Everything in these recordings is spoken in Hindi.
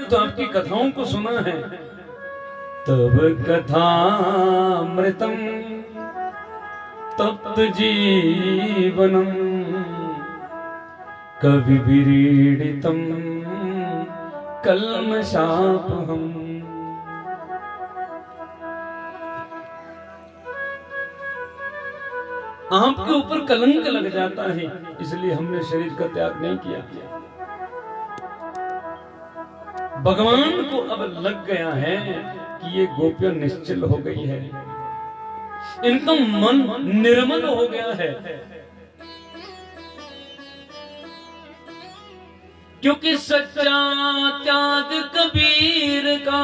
तो आपकी कथाओं को सुना है। तब कथामृतम तप्त जीवनम कवि विरीडितम कल्मषापहम। आपके ऊपर कलंक लग जाता है, इसलिए हमने शरीर का त्याग नहीं किया। भगवान को अब लग गया है कि ये गोपियां निश्चल हो गई है, इनका मन निर्मल हो गया है, क्योंकि सच्चा त्याग कबीर का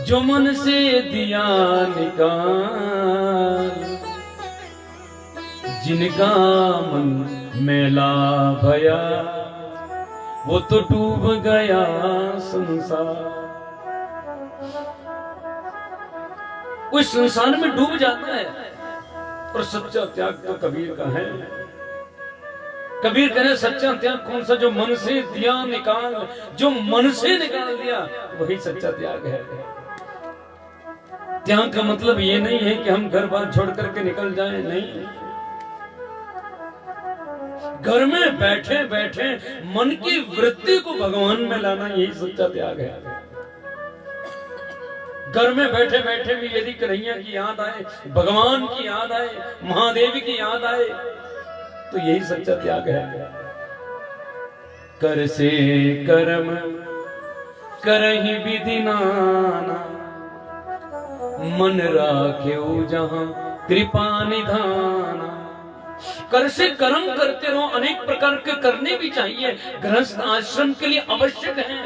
जो मन से दिया निकाल। जिनका मन मैला भया वो तो डूब गया संसार। कोई संसार में डूब जाता है, और सच्चा त्याग तो कबीर का है। कबीर कहे सच्चा त्याग कौन सा, जो मन से दिया निकाल। जो मन से निकाल दिया वही सच्चा त्याग है। त्याग का मतलब ये नहीं है कि हम घर बार छोड़ करके निकल जाएं, नहीं। घर में बैठे बैठे मन की वृत्ति को भगवान में लाना, यही सच्चा त्याग है। घर में बैठे बैठे भी यदि कन्हैया की याद आए, भगवान की याद आए, महादेव की याद आए, तो यही सच्चा त्याग है। कर से कर्म करहि विधि नाना, मन राख्यो जहां कृपा निधाना। कर से कर्म करते रहो, अनेक प्रकार के करने भी चाहिए, गृहस्थ आश्रम के लिए आवश्यक है।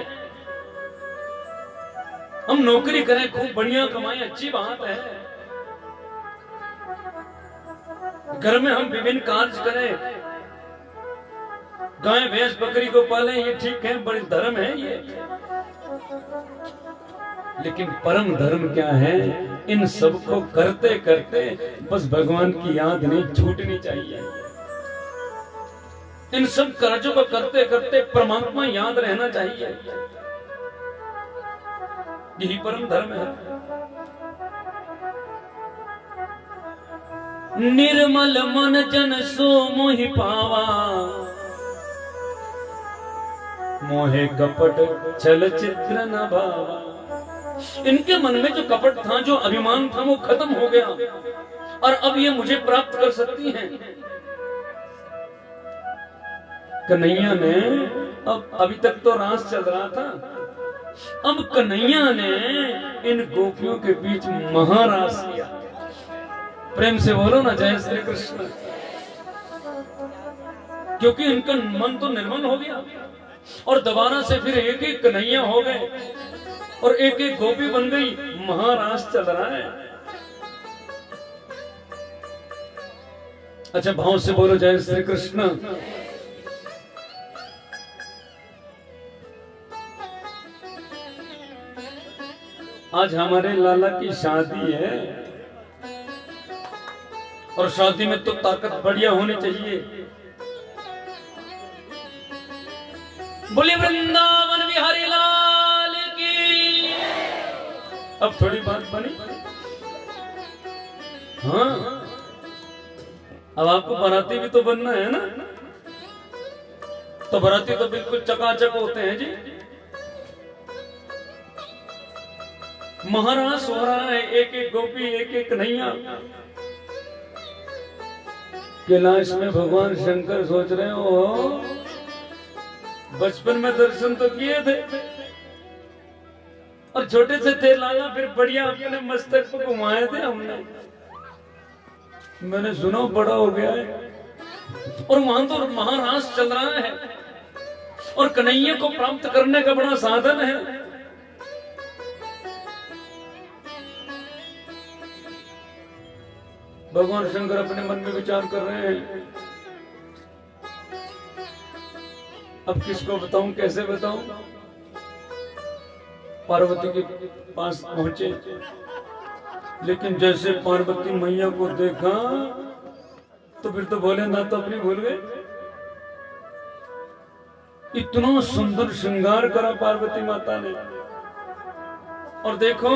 हम नौकरी करें, खूब बढ़िया कमाएं, अच्छी बात है। घर में हम विभिन्न कार्य करें, गाय भैंस बकरी को पालें, ये ठीक है, बड़ी धर्म है ये। लेकिन परम धर्म क्या है? इन सब को करते करते बस भगवान की याद नहीं छूटनी चाहिए। इन सब कार्यों को करते करते परमात्मा याद रहना चाहिए, यही परम धर्म है। निर्मल मन जन सो मोहि पावा, मोहे कपट छल चित्र न भावा। इनके मन में जो कपट था, जो अभिमान था, वो खत्म हो गया, और अब ये मुझे प्राप्त कर सकती हैं। कन्हैया ने अब अभी तक तो रास चल रहा था, अब कन्हैया ने इन गोपियों के बीच महारास किया। प्रेम से बोलो ना जय श्री कृष्ण। क्योंकि इनका मन तो निर्मल हो गया, और दोबारा से फिर एक एक कन्हैया हो गए, और एक एक गोपी बन गई। महारास चल रहा है। अच्छा, भाव से बोलो जय श्री कृष्ण। आज हमारे लाला की शादी है, और शादी में तो ताकत बढ़िया होनी चाहिए। बोले वृंदावन बिहारी लाल की। अब थोड़ी बात बनी। हाँ, अब आपको बाराती भी तो बनना है ना, तो बाराती तो बिल्कुल चकाचक होते हैं जी। महारास हो रहा है, एक एक गोपी, एक एक कन्हैया। कैलाश में भगवान शंकर सोच रहे हो, बचपन में दर्शन तो किए थे, और छोटे से थे लाला, फिर बढ़िया अपने मस्तक को घुमाए थे हमने। मैंने सुना बड़ा हो गया है, और वहां तो महारास चल रहा है, और कन्हैया को प्राप्त करने का बड़ा साधन है। भगवान शंकर अपने मन में विचार कर रहे हैं, अब किसको बताऊं, कैसे बताऊं। पार्वती के पास पहुंचे, लेकिन जैसे पार्वती मैया को देखा तो फिर तो भोलेनाथ तो अपनी भूल गए। इतना सुंदर श्रृंगार करा पार्वती माता ने। और देखो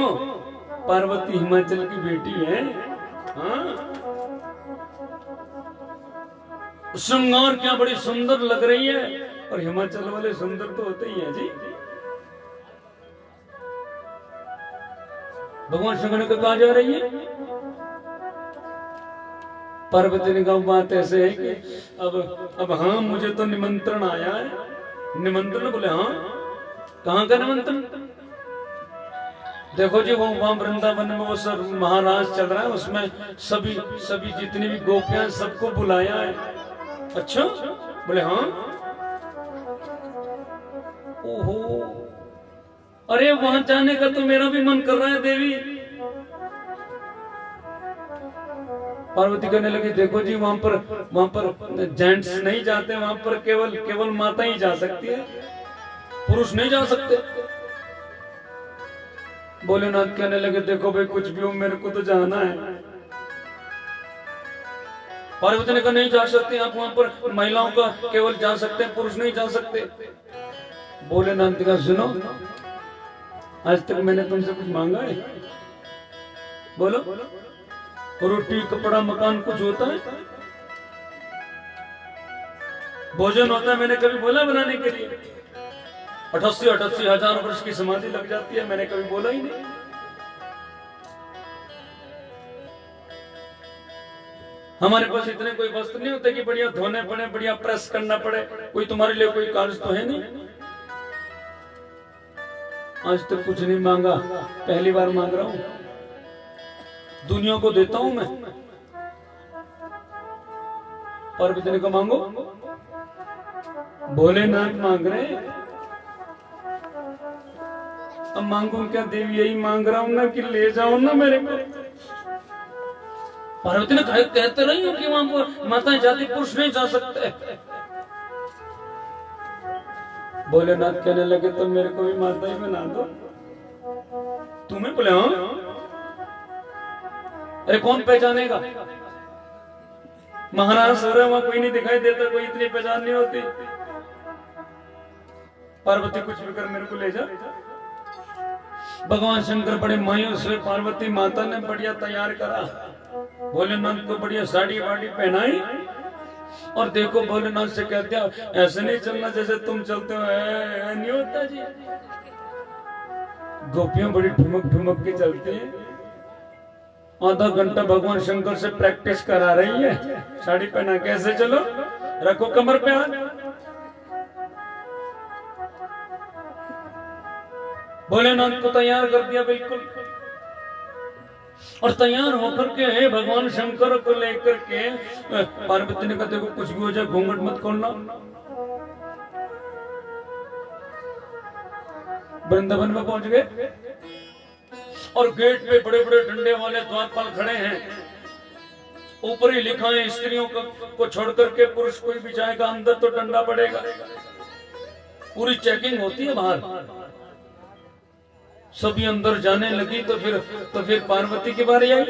पार्वती हिमाचल की बेटी है। हाँ, श्रृंगार क्या बड़ी सुंदर लग रही है। और हिमाचल वाले सुंदर तो होते ही हैं जी। भगवान शंकर ने कहा जा रही है। पार्वती ने कहा बात ऐसे है कि अब हाँ मुझे तो निमंत्रण आया है। निमंत्रण? बोले हाँ। कहाँ का निमंत्रण? देखो जी वो वहां वृंदावन में वो सब महाराज चल रहा है, उसमें सभी जितनी भी गोपियां सबको बुलाया है। अच्छा? बोले हाँ। ओहो, अरे वहां जाने का तो मेरा भी मन कर रहा है देवी। पार्वती कहने लगी देखो जी वहां पर जेंट्स नहीं जाते, वहां पर केवल माता ही जा सकती है, पुरुष नहीं जा सकते। भोलेनाथ कहने लगे देखो भाई कुछ भी हो मेरे को तो जाना है। पार्वती ने कहा नहीं जा सकते आप, वहां पर महिलाओं का केवल जा सकते हैं, पुरुष नहीं जा सकते। भोलेनाथ का सुनो, आज तक मैंने तुमसे कुछ मांगा है? बोलो। रोटी कपड़ा मकान कुछ होता है? भोजन होता है? मैंने कभी बोला बनाने के लिए? 88 हजार वर्ष की समाधि लग जाती है, मैंने कभी बोला ही नहीं। हमारे पास इतने कोई वस्त्र नहीं होते कि बढ़िया धोने पड़े, बढ़िया प्रेस करना पड़े। कोई तुम्हारे लिए कोई कार्य तो है नहीं। आज तक कुछ नहीं मांगा, पहली बार मांग रहा हूं। दुनिया को देता हूं मैं। पार्वती को मांगो। भोलेनाथ मांग रहे। अब मांगू क्या देवी? यही मांग रहा हूं ना कि ले जाओ ना मेरे को। पार्वती ने कहते रही हो कि वहां पर माताएं जाती, पुरुष नहीं जा सकते। भोलेनाथ कहने लगे तो मेरे को भी माता ही बना दो। तुम्हें? बोले हाँ। अरे कौन पहचानेगा? महाराज सो रहे वहां कोई नहीं दिखाई देता, कोई इतनी पहचान नहीं होती। पार्वती कुछ भी कर मेरे को ले जा। भगवान शंकर बड़े मायूस हुए। पार्वती माता ने बढ़िया तैयार करा, भोलेनाथ को बढ़िया साड़ी वाड़ी पहनाई। और देखो भोलेनाथ से कहते हैं ऐसे नहीं चलना जैसे तुम चलते हो, नहीं होता जी। गोपियां बड़ी ठुमक ठुमक के चलती हैं। आधा घंटा भगवान शंकर से प्रैक्टिस करा रही है, साड़ी पहना कैसे चलो, रखो कमर पे हाथ। भोलेनाथ को तैयार कर दिया बिल्कुल। और तैयार होकर के भगवान शंकर को लेकर के पार्वती ने कहा देखो कुछ भी हो जाए घूंघट मत खोलना। वृंदावन में पहुंच गए और गेट पे बड़े बड़े डंडे वाले द्वारपाल खड़े हैं। ऊपर ही लिखा है स्त्रियों को छोड़ करके पुरुष कोई भी जाएगा अंदर तो डंडा पड़ेगा। पूरी चेकिंग होती है बाहर। सभी अंदर जाने लगी तो फिर पार्वती की बारी आई।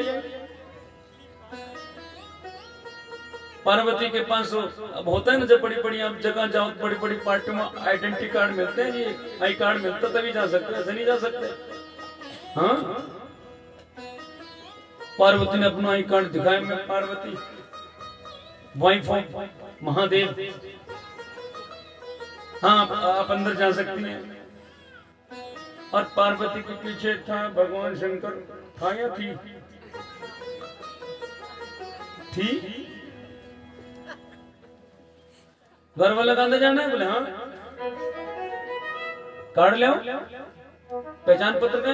पार्वती के पास अब होता है ना जब बड़ी बड़ी आप जगह जाओ, बड़ी बड़ी पार्टी में आइडेंटिटी कार्ड मिलते हैं जी, आई कार्ड मिलता तभी जा सकते, ऐसे नहीं जा सकते। हाँ, पार्वती ने अपना आई कार्ड दिखाया, मैं पार्वती वाइफ ऑफ महादेव। हाँ आप अंदर जा सकती हैं। और पार्वती के पीछे था भगवान शंकर। था या थी? घर वाला अंदर जाना है? बोले हाँ। कार्ड ले आओ, पहचान पत्र का।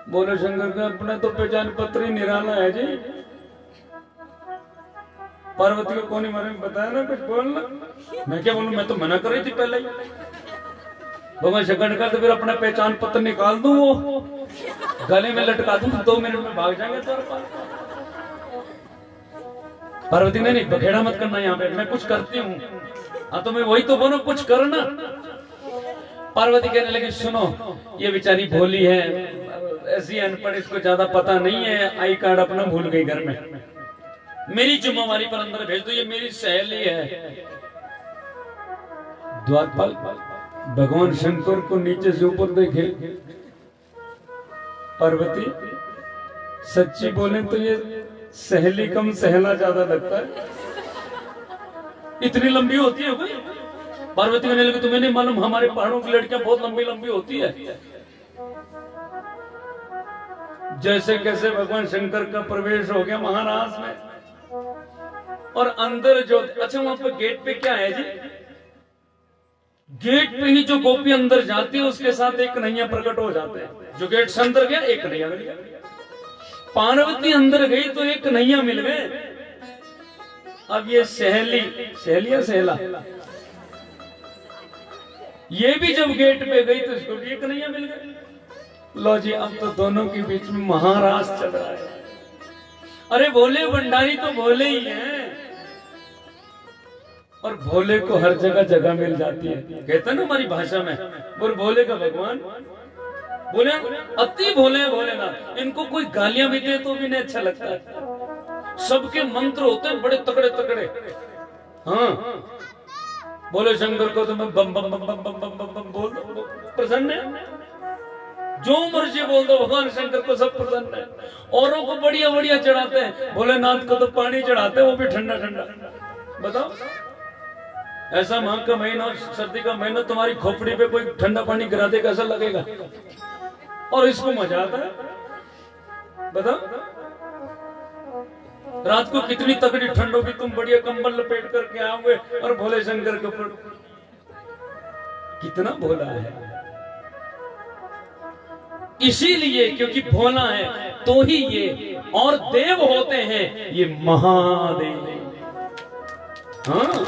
बोले शंकर का अपना तो पहचान पत्र ही निराला है जी। पार्वती को कौन बारे में बताया ना, कुछ बोलना। मैं क्या बोलूं, मैं तो मना कर रही थी पहले ही। भगवान शंकर ने कहा तो फिर अपना पहचान पत्र निकाल दूं, वो गले में लटका दूं, 2 मिनट में भाग जाएंगे तुम्हारे पास। पार्वती ने नहीं बखेड़ा मत करना यहाँ पे, मैं कुछ करती हूँ। हाँ तो मैं वही तो बोलूं, कुछ करना। पार्वती कहने लगी सुनो ये बेचारी भोली है, ऐसी अनपढ़, इसको ज्यादा पता नहीं है, आई कार्ड अपना भूल गई घर में, मेरी जिम्मेवारी पर अंदर भेज दो, ये मेरी सहेली है। द्वारपाल भगवान शंकर को नीचे से ऊपर देखे, पार्वती सच्ची बोले तो ये सहेली कम सहला ज्यादा लगता है, इतनी लंबी होती है भाई। पार्वती कहने लगी तुम्हें नहीं मालूम हमारे पहाड़ों की लड़कियां बहुत लंबी लंबी होती है। जैसे कैसे भगवान शंकर का प्रवेश हो गया महाराज में, और अंदर जो, अच्छा वहां पे गेट पे क्या है जी, गेट पे ही जो गोपी अंदर जाती है उसके साथ एक कन्हैया प्रकट हो जाते हैं। जो गेट से अंदर गया एक कन्हैया मिल गया, पार्वती अंदर गई तो एक कन्हैया मिल गए। अब ये सहेली, सहेली या सहला, ये भी जब गेट पे गई तो इसको भी एक कन्हैया मिल गए। लो जी, अब तो दोनों के बीच में महाराज चल रहा है। अरे भोले भंडारी तो भोले ही हैं, और भोले को हर जगह जगह मिल जाती है। कहते हैं ना हमारी भाषा में, बोल भोले का भगवान, बोले अति भोले भोलेनाथ। इनको कोई गालियां भी दे तो भी नहीं अच्छा लगता है। सबके मंत्र होते हैं बड़े तकड़े तकड़े। हाँ, बोले शंकर को तो मैं बम बम बम बम बम बम बम बोल दो, प्रसन्न है। जो मर्जी बोल दो, भगवान शंकर को सब प्रसन्न है। औरों को बढ़िया बढ़िया चढ़ाते हैं, भोलेनाथ को तो पानी चढ़ाते हैं, वो भी ठंडा ठंडा। बताओ, ऐसा माघ का महीना और सर्दी का महीना, तुम्हारी खोपड़ी पे कोई ठंडा पानी गिरा दे कैसा लगेगा? और इसको मजा आता है। बताओ, रात को कितनी तगड़ी ठंड होगी, तुम बढ़िया कंबल लपेट करके आओगे और भोले शंकर के ऊपर कितना भोला है। इसीलिए क्योंकि भोला है तो ही ये, और देव होते हैं ये महादेव। हाँ,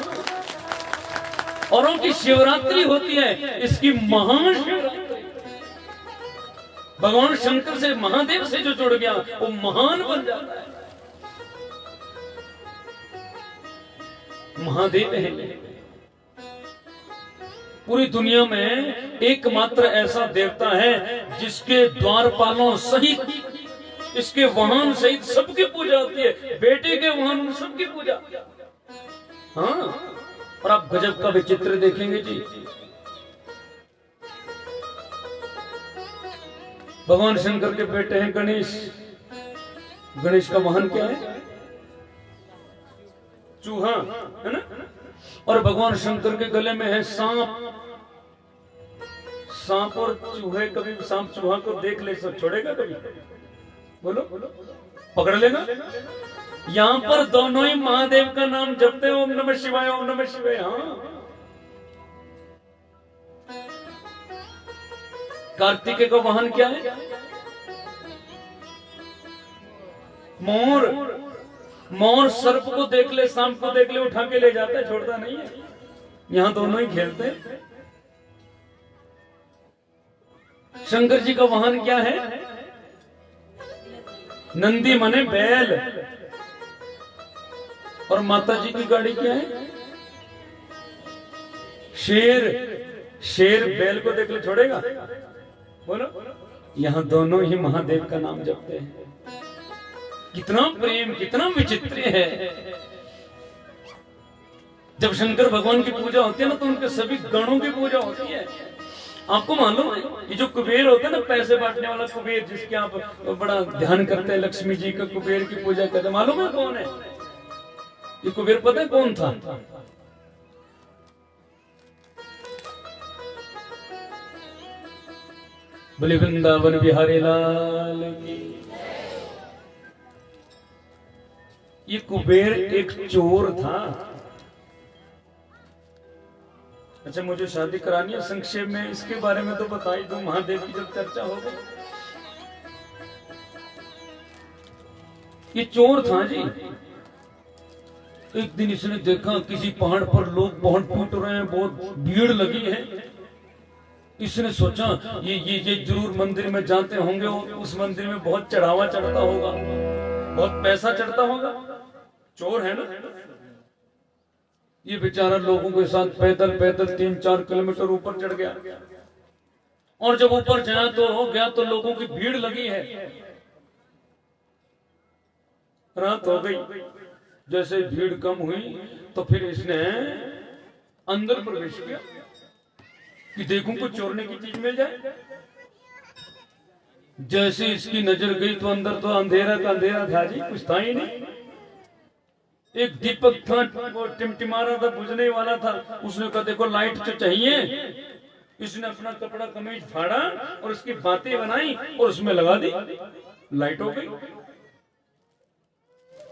और उनकी शिवरात्रि होती है, इसकी महाशिवरात्रि। भगवान शंकर से, महादेव से जो जुड़ गया वो महान बन जाता है। महादेव है पूरी दुनिया में एकमात्र ऐसा देवता है जिसके द्वारपालों सहित, इसके वाहन सहित सबकी पूजा होती है। बेटे के वाहन सबकी पूजा। हाँ, और आप गजब का विचित्र देखेंगे जी। भगवान शंकर के बेटे हैं गणेश। गणेश का वाहन क्या है? चूहा, है ना? और भगवान शंकर के गले में है सांप। सांप और चूहे, कभी सांप चूहा को देख ले सब छोड़ेगा कभी? बोलो, पकड़ लेगा। यहाँ पर दोनों ही महादेव का नाम जपते हैं, ओम नमः शिवाय, ओम नमः शिवाय। हाँ, कार्तिकेय का वाहन क्या है? मोर। मोर सर्प को देख ले, सांप को देख ले, उठा के ले जाता है, छोड़ता नहीं है। यहां दोनों ही खेलते हैं। शंकर जी का वाहन क्या है? नंदी माने बैल। और माता जी की गाड़ी क्या है? शेर। शेर बैल को देख ले छोड़ेगा? बोलो, यहां दोनों ही महादेव का नाम जपते हैं। कितना प्रेम, कितना विचित्र है। जब शंकर भगवान की पूजा होती है ना, तो उनके सभी गणों की पूजा होती है। आपको मालूम है, ये जो कुबेर होता है ना, पैसे बांटने वाला कुबेर, जिसके आप बड़ा ध्यान करते हैं, लक्ष्मी जी का कुबेर की पूजा करते हैं, मालूम है कौन है ये कुबेर? पता है कौन था? बोले वृंदावन बिहारी लाल की। ये कुबेर एक चोर था। अच्छा, मुझे शादी करानी है, संक्षेप में इसके बारे में तो बता ही दूं, महादेव की जब चर्चा हो गई। ये चोर था जी। एक दिन इसने देखा किसी पहाड़ पर लोग बहुत टूट रहे हैं, बहुत भीड़ लगी है। इसने सोचा ये जरूर मंदिर में जाते होंगे, उस मंदिर में बहुत चढ़ावा चढ़ता होगा, बहुत पैसा चढ़ता होगा। चोर है ना। ये बेचारा लोगों के साथ पैदल पैदल 3-4 किलोमीटर ऊपर चढ़ गया। और जब ऊपर गया तो लोगों की भीड़ लगी है। रात हो गई। जैसे भीड़ कम हुई तो फिर इसने अंदर प्रवेश किया। कि देखूं कुछ चोरने की चीज मिल जाए। जैसे इसकी नजर गई तो अंदर तो अंधेरा का अंधेरा था जी, कुछ था ही नहीं। एक दीपक था, वो टिमटिमा रहा था, बुझने वाला था। उसने कहा देखो लाइट तो चाहिए। इसने अपना कपड़ा कमीज फाड़ा और उसकी बातें बनाई और उसमें लगा दी, लाइट हो गई।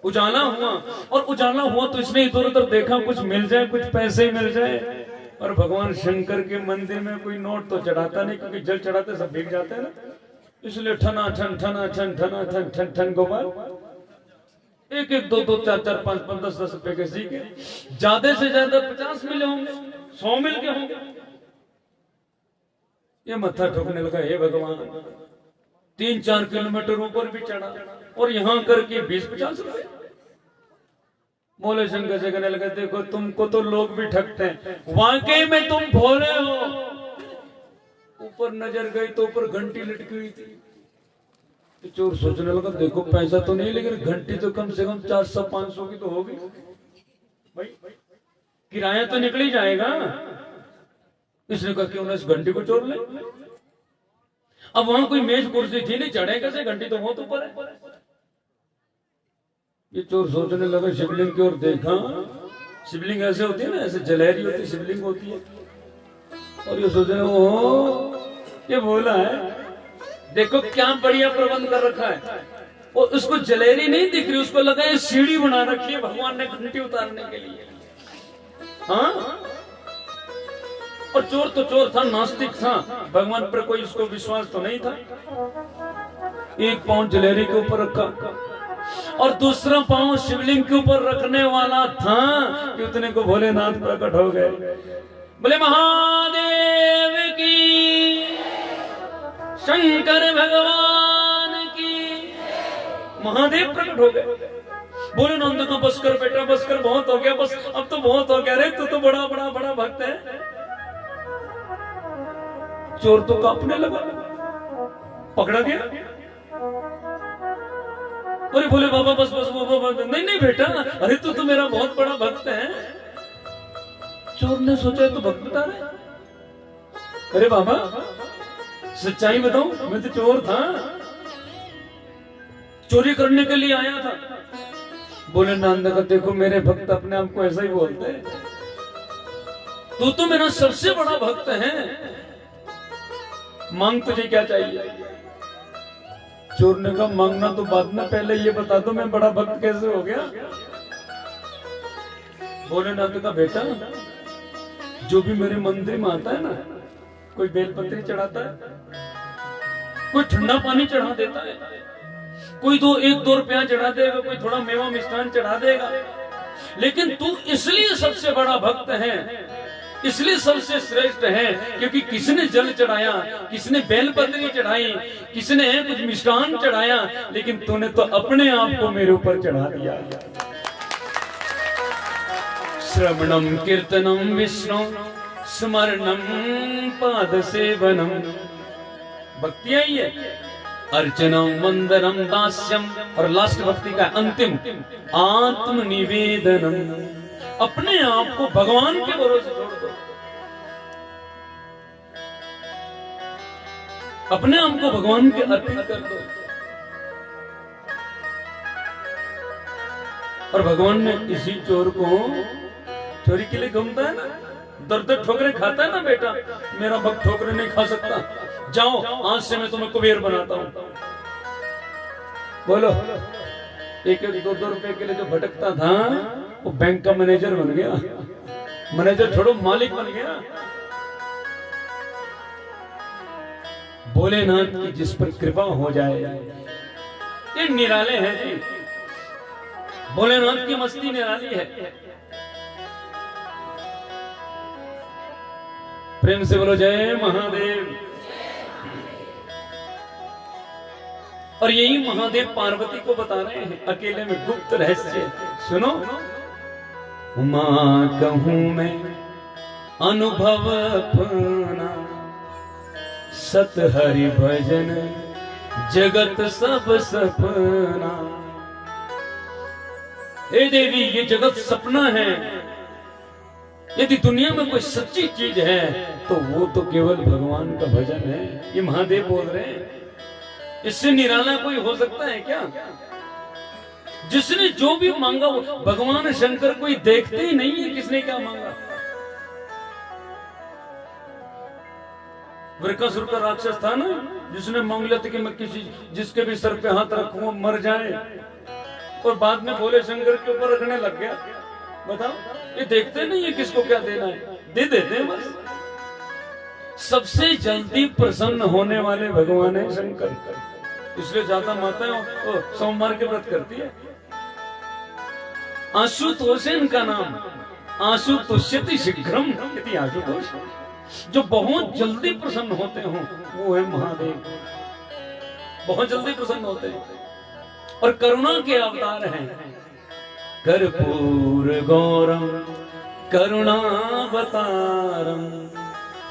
उजाला हुआ, और उजाला हुआ तो इसने इधर उधर देखा कुछ मिल जाए, कुछ पैसे मिल जाए। और भगवान शंकर के मंदिर में कोई नोट तो चढ़ाता नहीं, क्योंकि जल चढ़ाते सब भीग जाते हैं ना, इसलिए ठना ठन ठना ठन ठना ठन ठन ठन गोपाल एक एक दो दो चार चार पांच पांच 10 रुपए के सीखे, ज्यादा से ज्यादा 50 मिले होंगे, 100 मिल के होंगे। ये मत्था ठोकने लगा, हे भगवान 3-4 किलोमीटर ऊपर भी चढ़ा और यहाँ करके 20-50 रुपए। बोले शंकर से कहने लगे देखो तुमको तो लोग भी ठगते हैं, वाकई में तुम भोले हो। ऊपर नजर गई तो ऊपर घंटी लटकी हुई थी। चोर सोचने लगा देखो पैसा तो नहीं, लेकिन घंटी तो कम से कम 400-500 की तो होगी भाई, किराया तो निकल ही जाएगा। इसने कहा क्यों ना इस घंटी को चोर ले। अब वहां कोई मेज कुर्सी थी नहीं, चढ़े कैसे, घंटी तो बहुत ऊपर है। ये चोर सोचने लगा, शिवलिंग की ओर देखा। शिवलिंग ऐसे होती है ना, ऐसे जलहरी होती शिवलिंग होती है। और ये सोचने ओ ये बोला है, देखो क्या बढ़िया प्रबंध कर रखा है। और उसको जलेरी नहीं दिख रही, उसको लगा ये सीढ़ी बना रखी है भगवान ने घंटी उतारने के लिए। हाँ, और चोर तो चोर था, नास्तिक था, भगवान पर कोई उसको विश्वास तो नहीं था। एक पांव जलेरी के ऊपर रखा और दूसरा पांव शिवलिंग के ऊपर रखने वाला था कि उतने को भोलेनाथ प्रकट हो गए। बोले महादेव की, शंकर भगवान की। महादेव प्रकट हो गए। बोले नंद का बस कर बेटा, बस कर, बहुत हो गया, बस अब तो बहुत हो गया रे, तू तो बड़ा बड़ा बड़ा भक्त है। चोर तो कांपने लगा, पकड़ा गया। अरे बोले बाबा बस बस बाबा, नहीं नहीं बेटा, अरे तू तो मेरा बहुत बड़ा भक्त है। चोर ने सोचा तो भक्त बता रहे। अरे बाबा सच्चाई बताऊं, मैं तो चोर था, चोरी करने के लिए आया था। बोले नंद का देखो मेरे भक्त अपने आप को ऐसा ही बोलते हैं, तू तो मेरा सबसे बड़ा भक्त है, मांग तुझे क्या चाहिए। चोर ने कहा मांगना तो बाद में, पहले ये बता दो मैं बड़ा भक्त कैसे हो गया। बोले नंद का बेटा जो भी मेरे मंदिर में आता है ना, कोई बेलपत्री चढ़ाता है, कोई ठंडा पानी चढ़ा देता है, कोई 1-2 रुपया चढ़ा देगा, कोई थोड़ा मेवा मिष्ठान चढ़ा देगा, लेकिन तू इसलिए सबसे बड़ा भक्त है, इसलिए सबसे श्रेष्ठ है क्योंकि किसने जल चढ़ाया, किसने बेलपत्री चढ़ाई, किसने कुछ मिष्ठान चढ़ाया, लेकिन तूने तो अपने आप को मेरे ऊपर चढ़ा दिया। श्रवणम कीर्तनम विष्णु स्मरणम पाद सेवनम, भक्ति आई है, अर्चनम वंदनम दास्यम, और लास्ट भक्ति का अंतिम आत्म निवेदनम। अपने आप को भगवान के भरोसे छोड़ दो, अपने आप को भगवान के अर्पित कर दो। और भगवान ने इसी चोर को चोरी के लिए घूमता है ना, दर्द ठोकरे खाता है ना बेटा, मेरा भक्त ठोकरे नहीं खा सकता, जाओ आज से मैं तुम्हें कुबेर बनाता हूं। बोलो 1-2 रुपए के लिए जो भटकता था वो बैंक का मैनेजर बन गया, मैनेजर छोड़ो मालिक बन गया। भोलेनाथ की जिस पर कृपा हो जाए, ये निराले हैं जी, भोलेनाथ की मस्ती निराली है। प्रेम से बोलो जय महादेव। और यही महादेव पार्वती को बता रहे हैं अकेले में गुप्त रहस्य, सुनो। उमा कहूं मैं अनुभव अपना, सत हरि भजन जगत सब सपना। हे देवी ये जगत सपना है, यदि दुनिया में कोई सच्ची चीज है तो वो तो केवल भगवान का भजन है। ये महादेव बोल रहे हैं। इससे निराला कोई हो सकता है क्या? जिसने जो भी मांगा वो भगवान शंकर कोई देखते ही नहीं है किसने क्या मांगा। वृकासुर का राक्षस था ना, जिसने मांग लिया था कि मैं किसी जिसके भी सर पे हाथ रखूं मर जाए, और बाद में भोले शंकर के ऊपर रखने लग गया। बताओ, ये देखते नहीं है किसको क्या देना है, दे देते हैं बस। सबसे जल्दी प्रसन्न होने वाले भगवान है शंकर, इसलिए ज्यादा माताएं सोमवार के व्रत करती है। आशुतोष है इनका नाम, आशुतोष्यति शीघ्रम यदि आशुतोष, जो बहुत जल्दी प्रसन्न होते हो वो है महादेव। बहुत जल्दी प्रसन्न होते हैं और करुणा के अवतार हैं। कर्पूर गौरम करुणावतारम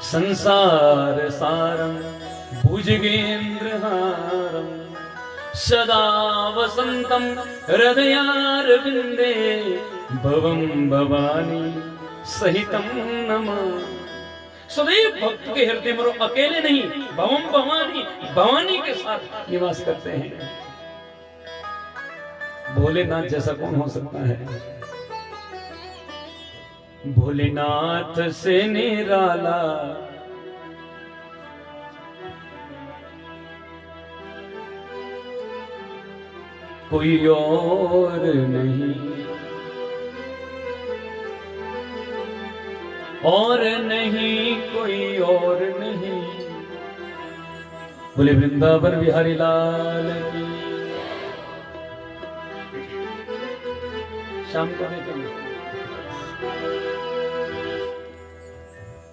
संसार सारम भुजगेन्द्रहारम सदा वसंतम हृदयारविंदे भवम भवानी सहितम नमामि। सदैव भक्त के हृदय में अकेले नहीं, भवम भवानी, भवानी के साथ निवास करते हैं। भोलेनाथ जैसा कौन हो सकता है? भोलेनाथ से निराला कोई और नहीं, और नहीं कोई और नहीं। बोले वृंदावन बिहारी लाल की। शाम को देखेंगे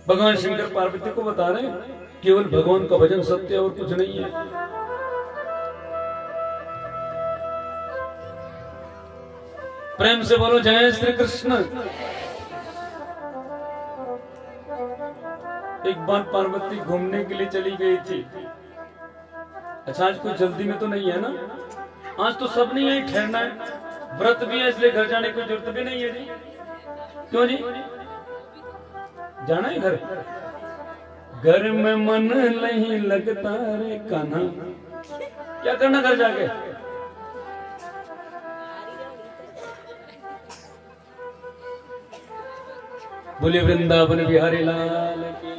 भगवान शंकर पार्वती को बता रहे हैं केवल भगवान का भजन सत्य और कुछ नहीं है। प्रेम से बोलो जय श्री कृष्ण। एक बार पार्वती घूमने के लिए चली गई थी। अच्छा, आज कोई जल्दी में तो नहीं है ना? आज तो सब नहीं यही ठहरना है, व्रत भी है, इसलिए घर जाने की जरूरत भी नहीं है जी। क्यों जी? जाना है घर? घर में मन नहीं लगता रे कान्हा, क्या करना घर जाके? बोले वृंदावन बिहारी लाल की।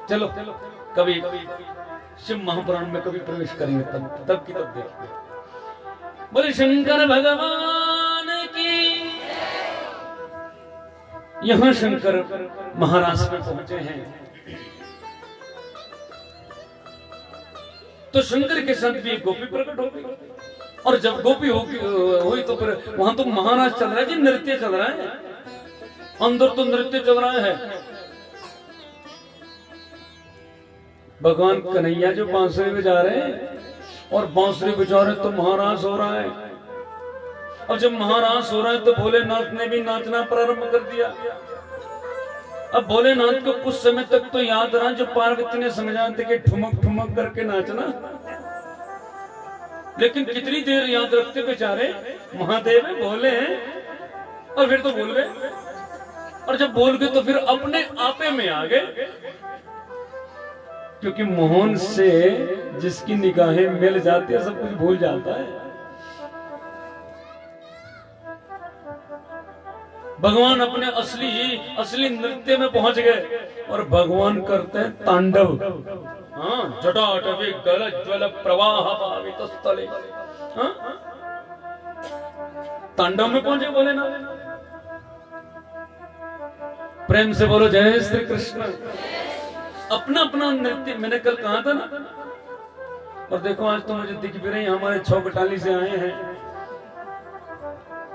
चलो कभी शिव महापुराण में कभी प्रवेश करेंगे, तब की तब देखिए। बोले शंकर भगवान की। यहां शंकर महाराष्ट्र में पहुंचे हैं, तो शंकर के साथ भी एक गोपी प्रकट हो गई। और जब गोपी हुई तो फिर वहां तो महाराज चल रहा है जी, नृत्य चल रहा है, अंदर तो नृत्य चल रहा है। भगवान कन्हैया जो बांसुरी बजा रहे हैं और बांसुरी बजा रहे तो महाराज हो रहा है। और जब महाराज हो रहा है तो भोलेनाथ ने भी नाचना प्रारंभ कर दिया। अब भोलेनाथ को कुछ समय तक तो याद रहा जो पार्वती ने समझा था कि ठुमक ठुमक करके नाचना, लेकिन कितनी देर याद रखते बेचारे, महादेव है, भोले हैं, और फिर तो भूल गए। और जब भूल गए तो फिर अपने आपे में आ गए, क्योंकि मोहन से जिसकी निगाहें मिल जाती है सब कुछ भूल जाता है। भगवान अपने असली नृत्य में पहुंच गए और भगवान करते हैं तांडव। हाँ, जटाटवी गलज्वल प्रवाह भावित स्थले, तांडव में पहुंचे बोले ना। प्रेम से बोलो जय श्री कृष्ण। अपना अपना नृत्य मैंने कल कहा था ना। और देखो आज तो मुझे दिख भी रही, हमारे 6 बटाली से आए हैं,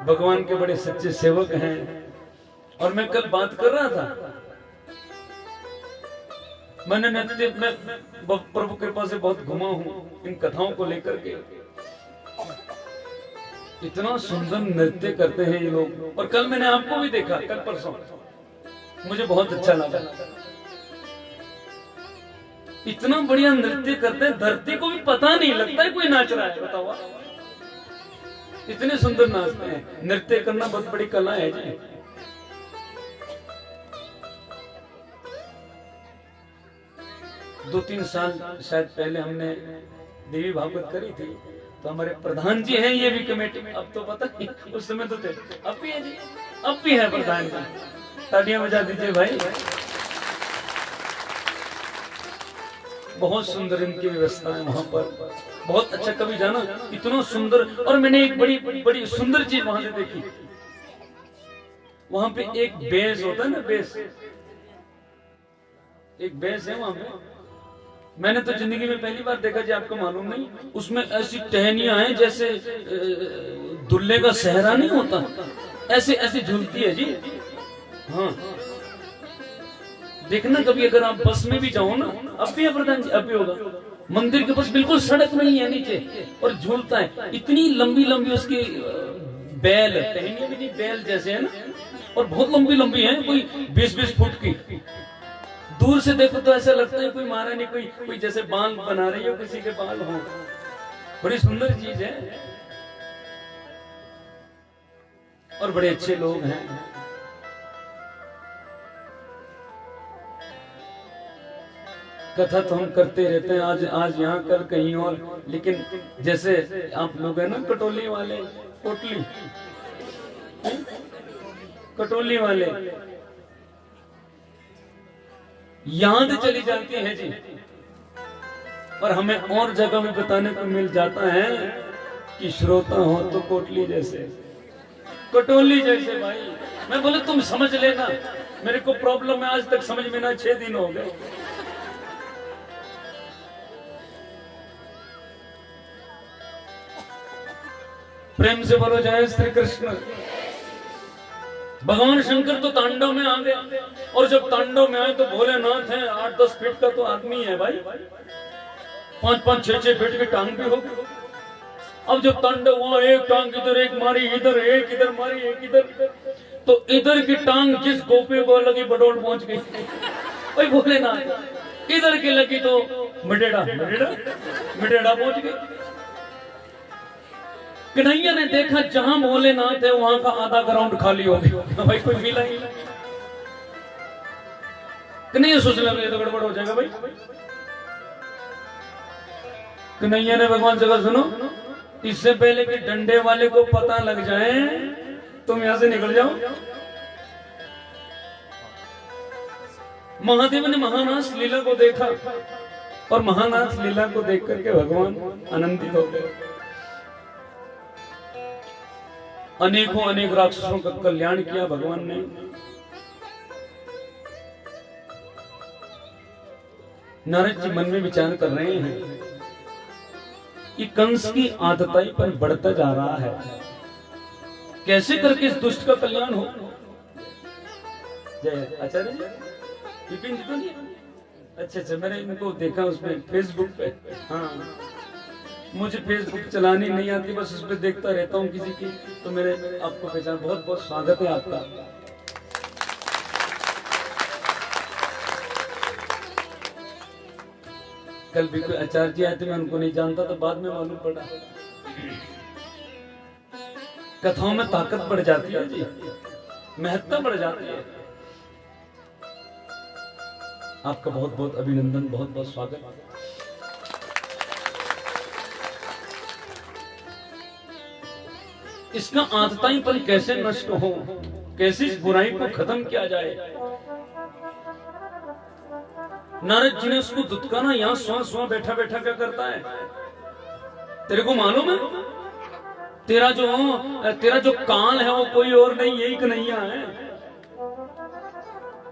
भगवान के बड़े सच्चे सेवक हैं। और मैं कल बात कर रहा था, मैंने नृत्य में प्रभु कृपा से बहुत घुमा हूं इन कथाओं को लेकर के। इतना सुंदर नृत्य करते हैं ये लोग। और कल मैंने आपको भी देखा, कल परसों मुझे बहुत अच्छा लगा। इतना बढ़िया नृत्य करते हैं, धरती को भी पता नहीं लगता है कोई नाच रहा है। बताओ, इतने सुंदर नाचते हैं। नृत्य करना बहुत बड़ी कला है जी। दो तीन साल शायद पहले हमने देवी भागवत करी थी, तो हमारे प्रधान जी हैं ये भी कमेटी में, अब तो पता नहीं, उस समय तो थे, अब भी है जी, अब भी है प्रधान जी। तालियां बजा दीजिए भाई। बहुत सुंदर इनकी व्यवस्था है वहां पर, बहुत अच्छा। कभी जाना इतना सुंदर। और मैंने एक बड़ी बड़ी सुंदर चीज वहां से देखी। वहां पे एक बेस होता है ना, बेस, एक बेस है वहां पे। मैंने तो जिंदगी में पहली बार देखा जी, आपको मालूम नहीं। उसमें ऐसी टहनियां हैं जैसे दुल्ले का सहरा नहीं होता, ऐसे ऐसे झूलती है जी। हाँ, देखना कभी अगर आप बस में भी जाओ ना, अब भी है प्रधान जी, अब भी होगा। मंदिर के पास बिल्कुल सड़क नहीं है नीचे, और झूलता है। इतनी लंबी लंबी उसकी बैल, टहनियां भी नहीं, बैल जैसे है ना, और बहुत लंबी लंबी है, कोई 20-20 फुट की। दूर से देखो तो ऐसा लगता है कोई महारानी कोई जैसे बाल बना रही हो, किसी के बाल हो। बड़ी सुंदर चीज है, और बड़े अच्छे लोग हैं। कथा तो हम करते रहते हैं, आज यहाँ कल कहीं और। लेकिन जैसे आप लोग हैं ना, कटोली वाले, पोटली कटोली वाले, याद चली जाती है जी। और हमें और जगह में बताने को मिल जाता है कि श्रोता हो तो कोटली जैसे, कटोली जैसे। भाई मैं बोले तुम समझ लेना, मेरे को प्रॉब्लम है, आज तक समझ में ना 6 दिन हो गए। प्रेम से बोलो जय श्री कृष्ण। भगवान शंकर तो तांडव में आ गए, और जब तांडव में आए तो भोलेनाथ है 8-10 फीट का तो आदमी है भाई, 5-5, 6-6 फीट की टांग भी होगी। अब जब तांडव हुआ, एक टांग इधर, एक मारी इधर, एक इधर मारी, एक इधर, तो इधर की टांग जिस गोपी को लगी बडोल पहुंच गई। भाई भोलेनाथ इधर की लगी तो मिडेड़ा मिडेड़ा पहुंच गई। कन्हैया ने देखा जहां भोलेनाथ है वहां का आधा ग्राउंड खाली हो गया। भाई कोई मिला ही नहीं। कन्हैया सोच लगा ये तो गड़बड़ हो जाएगा भाई। कन्हैया ने भगवान से कहा सुनो, इससे पहले कि डंडे वाले को पता लग जाए तुम यहां से निकल जाओ। महादेव ने महानाथ लीला को देखा, और महानाथ लीला को देख करके भगवान आनंदित हो गए। अनेकों अनेक राक्षसों का कल्याण किया भगवान ने। नारद जी मन में विचार कर रहे हैं कि कंस की आतताई पर बढ़ता जा रहा है, कैसे करके इस दुष्ट का कल्याण हो। जय आचार्य जी, विपिन जी तो नहीं? अच्छा, मैंने इनको देखा उसमें फेसबुक पे। हाँ, मुझे फेसबुक चलानी नहीं आती, बस उस पर देखता रहता हूँ किसी की, तो मेरे आपको पहचान। बहुत बहुत स्वागत है आपका। कल भी कोई आचार्य जी आए थे, मैं उनको नहीं जानता, तो बाद में मालूम पड़ा। कथाओं में ताकत बढ़ जाती है जी, महत्ता बढ़ जाती है। आपका बहुत बहुत अभिनंदन, बहुत बहुत स्वागत। इसका आतताईपन कैसे नष्ट हो, कैसे इस बुराई को खत्म किया जाए। नारद जी ने उसको दुत्काना, यहाँ स्वा बैठा बैठा क्या करता है, तेरे को मालूम है? तेरा जो काल है वो कोई और नहीं, यही कन्हैया है।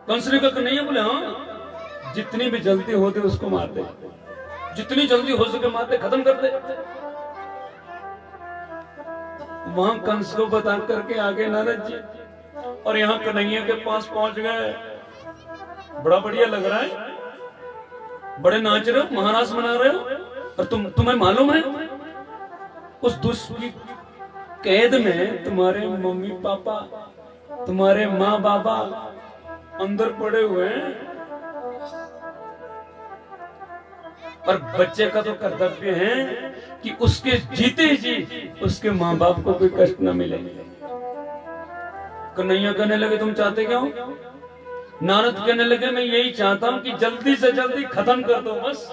कंस ने कहा कन्हैया? बोले हाँ, जितनी भी जल्दी होती उसको मार दे, जितनी जल्दी हो सके मार दे, खत्म कर दे। वहां कंस को बता करके आगे नारद जी, और यहाँ कन्हैया के पास पहुंच गए। बड़ा बढ़िया लग रहा है, बड़े नाच रहे हो, महाराज मना रहे हो, और तुम्हें मालूम है उस दुष्ट की कैद में तुम्हारे मम्मी पापा, तुम्हारे माँ बाबा अंदर पड़े हुए हैं। और बच्चे का तो कर्तव्य है कि उसके जीते जी उसके माँ बाप को कोई कष्ट न मिले। कन्हैया कहने लगे तुम चाहते क्या हो? नारद कहने लगे मैं यही चाहता हूं कि जल्दी से जल्दी खत्म कर दो बस।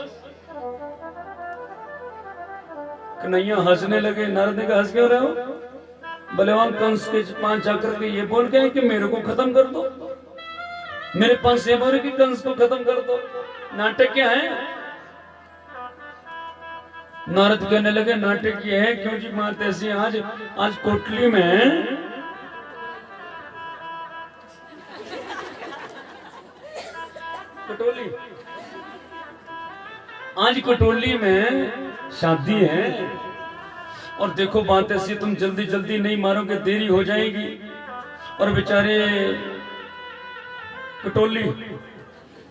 कन्हैया हंसने लगे। नारद ने कहा हंस क्यों रहे हो? बलवान कंस के 5 आकर के ये बोल गए कि मेरे को खत्म कर दो, मेरे 5 सेवकों की कंस को खत्म कर दो। नाटक क्या है? नारद कहने लगे नाटक ये है क्यों जी मात ऐसी आज कोटली में कटोली, आज कटोली में शादी है और देखो बात ऐसी तुम जल्दी जल्दी नहीं मारोगे देरी हो जाएगी। और बेचारे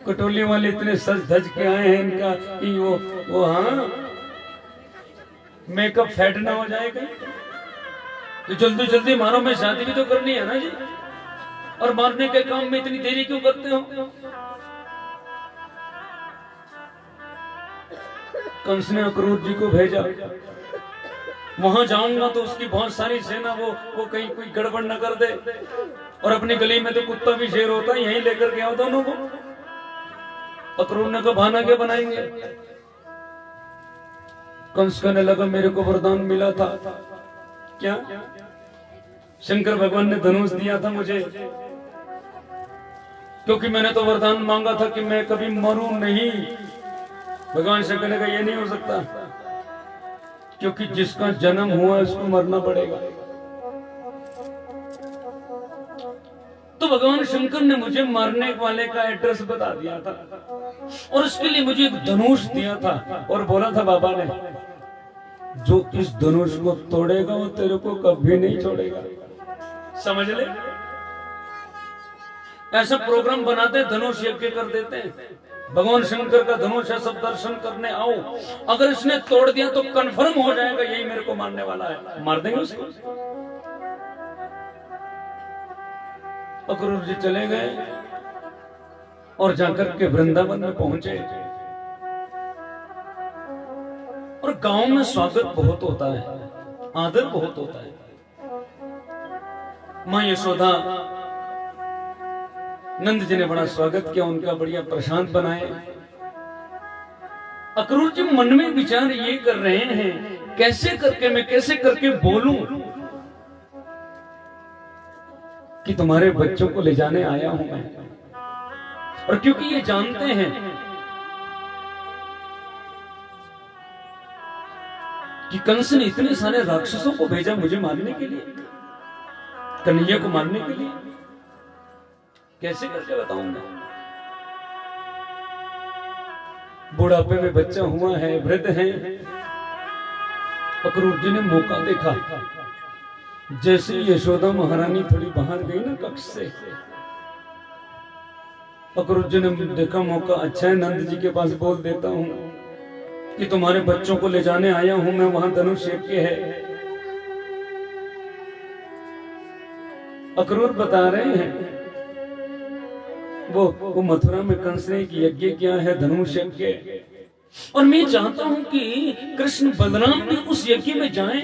कटोली वाले इतने सज धज के आए हैं इनका कि वो हाँ मेकअप फेड ना हो जाएगा तो जल्दी जल्दी मारो, मैं शादी भी तो करनी है ना जी, और मारने के काम में इतनी देरी क्यों करते हो? कंस ने अक्रूर जी को भेजा, वहां जाऊंगा तो उसकी बहुत सारी सेना वो कहीं कोई गड़बड़ न कर दे, और अपनी गली में तो कुत्ता भी शेर होता है, यहीं लेकर के आओ दोनों को। अक्रूर ने कहा बहाना क्या बनाएंगे? कंस कहने लगा मेरे को वरदान मिला था। क्या? शंकर भगवान ने धनुष दिया था मुझे, क्योंकि मैंने तो वरदान मांगा था कि मैं कभी मरूं नहीं। भगवान शंकर ने कहा ये नहीं हो सकता, क्योंकि जिसका जन्म हुआ उसको मरना पड़ेगा। तो भगवान शंकर ने मुझे मारने वाले का एड्रेस बता दिया था और उसके लिए मुझे एक धनुष दिया था और बोला था बाबा ने जो इस धनुष को तोड़ेगा वो तेरे को कभी नहीं छोड़ेगा। समझ ले, ऐसा प्रोग्राम बनाते धनुष यज्ञ कर देते हैं। भगवान शंकर का धनुष है, सब दर्शन करने आओ। अगर इसने तोड़ दिया तो कंफर्म हो जाएगा यही मेरे को मारने वाला है, मार देंगे उसको। अक्रूर जी चले गए और जाकर के वृंदावन में पहुंचे और गांव में स्वागत बहुत होता है, आदर बहुत होता है। मां यशोदा नंद जी ने बड़ा स्वागत किया, उनका बढ़िया प्रशांत बनाए। अक्रूर जी मन में विचार ये कर रहे हैं मैं कैसे करके बोलूं कि तुम्हारे बच्चों को ले जाने आया हूं मैं। और क्योंकि ये जानते हैं कि कंस ने इतने सारे राक्षसों को भेजा मुझे मारने के लिए, कन्हैया को मारने के लिए, कैसे करके बताऊंगा? बुढ़ापे में बच्चा हुआ है, वृद्ध है। अक्रूर जी ने मौका देखा, जैसे यशोदा महारानी थोड़ी बाहर गई ना कक्ष से, अक्रूर जी ने देखा मौका अच्छा है, नंद जी के पास बोल देता हूं कि तुम्हारे बच्चों को ले जाने आया हूं मैं, वहां धनुष यज्ञ है। अक्रूर बता रहे हैं वो मथुरा में कंस ने यज्ञ किया है, धनुष यज्ञ, और मैं चाहता हूं कि कृष्ण बलराम भी उस यज्ञ में जाएं।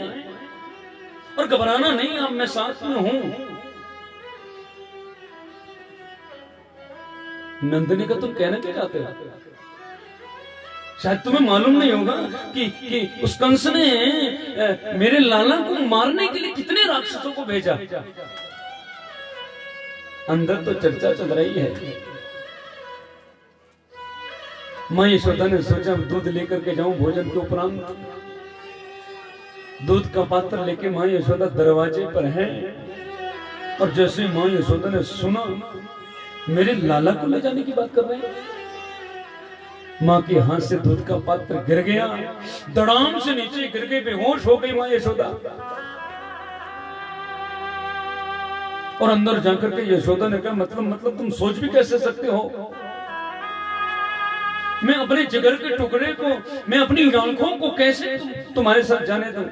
और घबराना नहीं, अब मैं साथ में हूं। नंदनी का तुम कहना क्या चाहते हो? शायद तुम्हें मालूम नहीं होगा कि उस कंस ने मेरे लाला को मारने के लिए कितने राक्षसों को भेजा। अंदर तो चर्चा चल रही है। मां यशोदा ने सोचा दूध लेकर के जाऊं भोजन के उपरांत। दूध का पात्र लेके मां यशोदा दरवाजे पर है, और जैसे मां यशोदा ने सुना मेरे लाला को ले जाने की बात कर रहे हैं, मां के हाथ से दूध का पात्र गिर गया, धड़ाम से नीचे गिर गई, बेहोश हो गई मां यशोदा। और अंदर जाकर के यशोदा ने कहा मतलब तुम सोच भी कैसे सकते हो, मैं अपने जिगर के टुकड़े को, मैं अपनी आंखों को कैसे तुम्हारे साथ जाने दूं?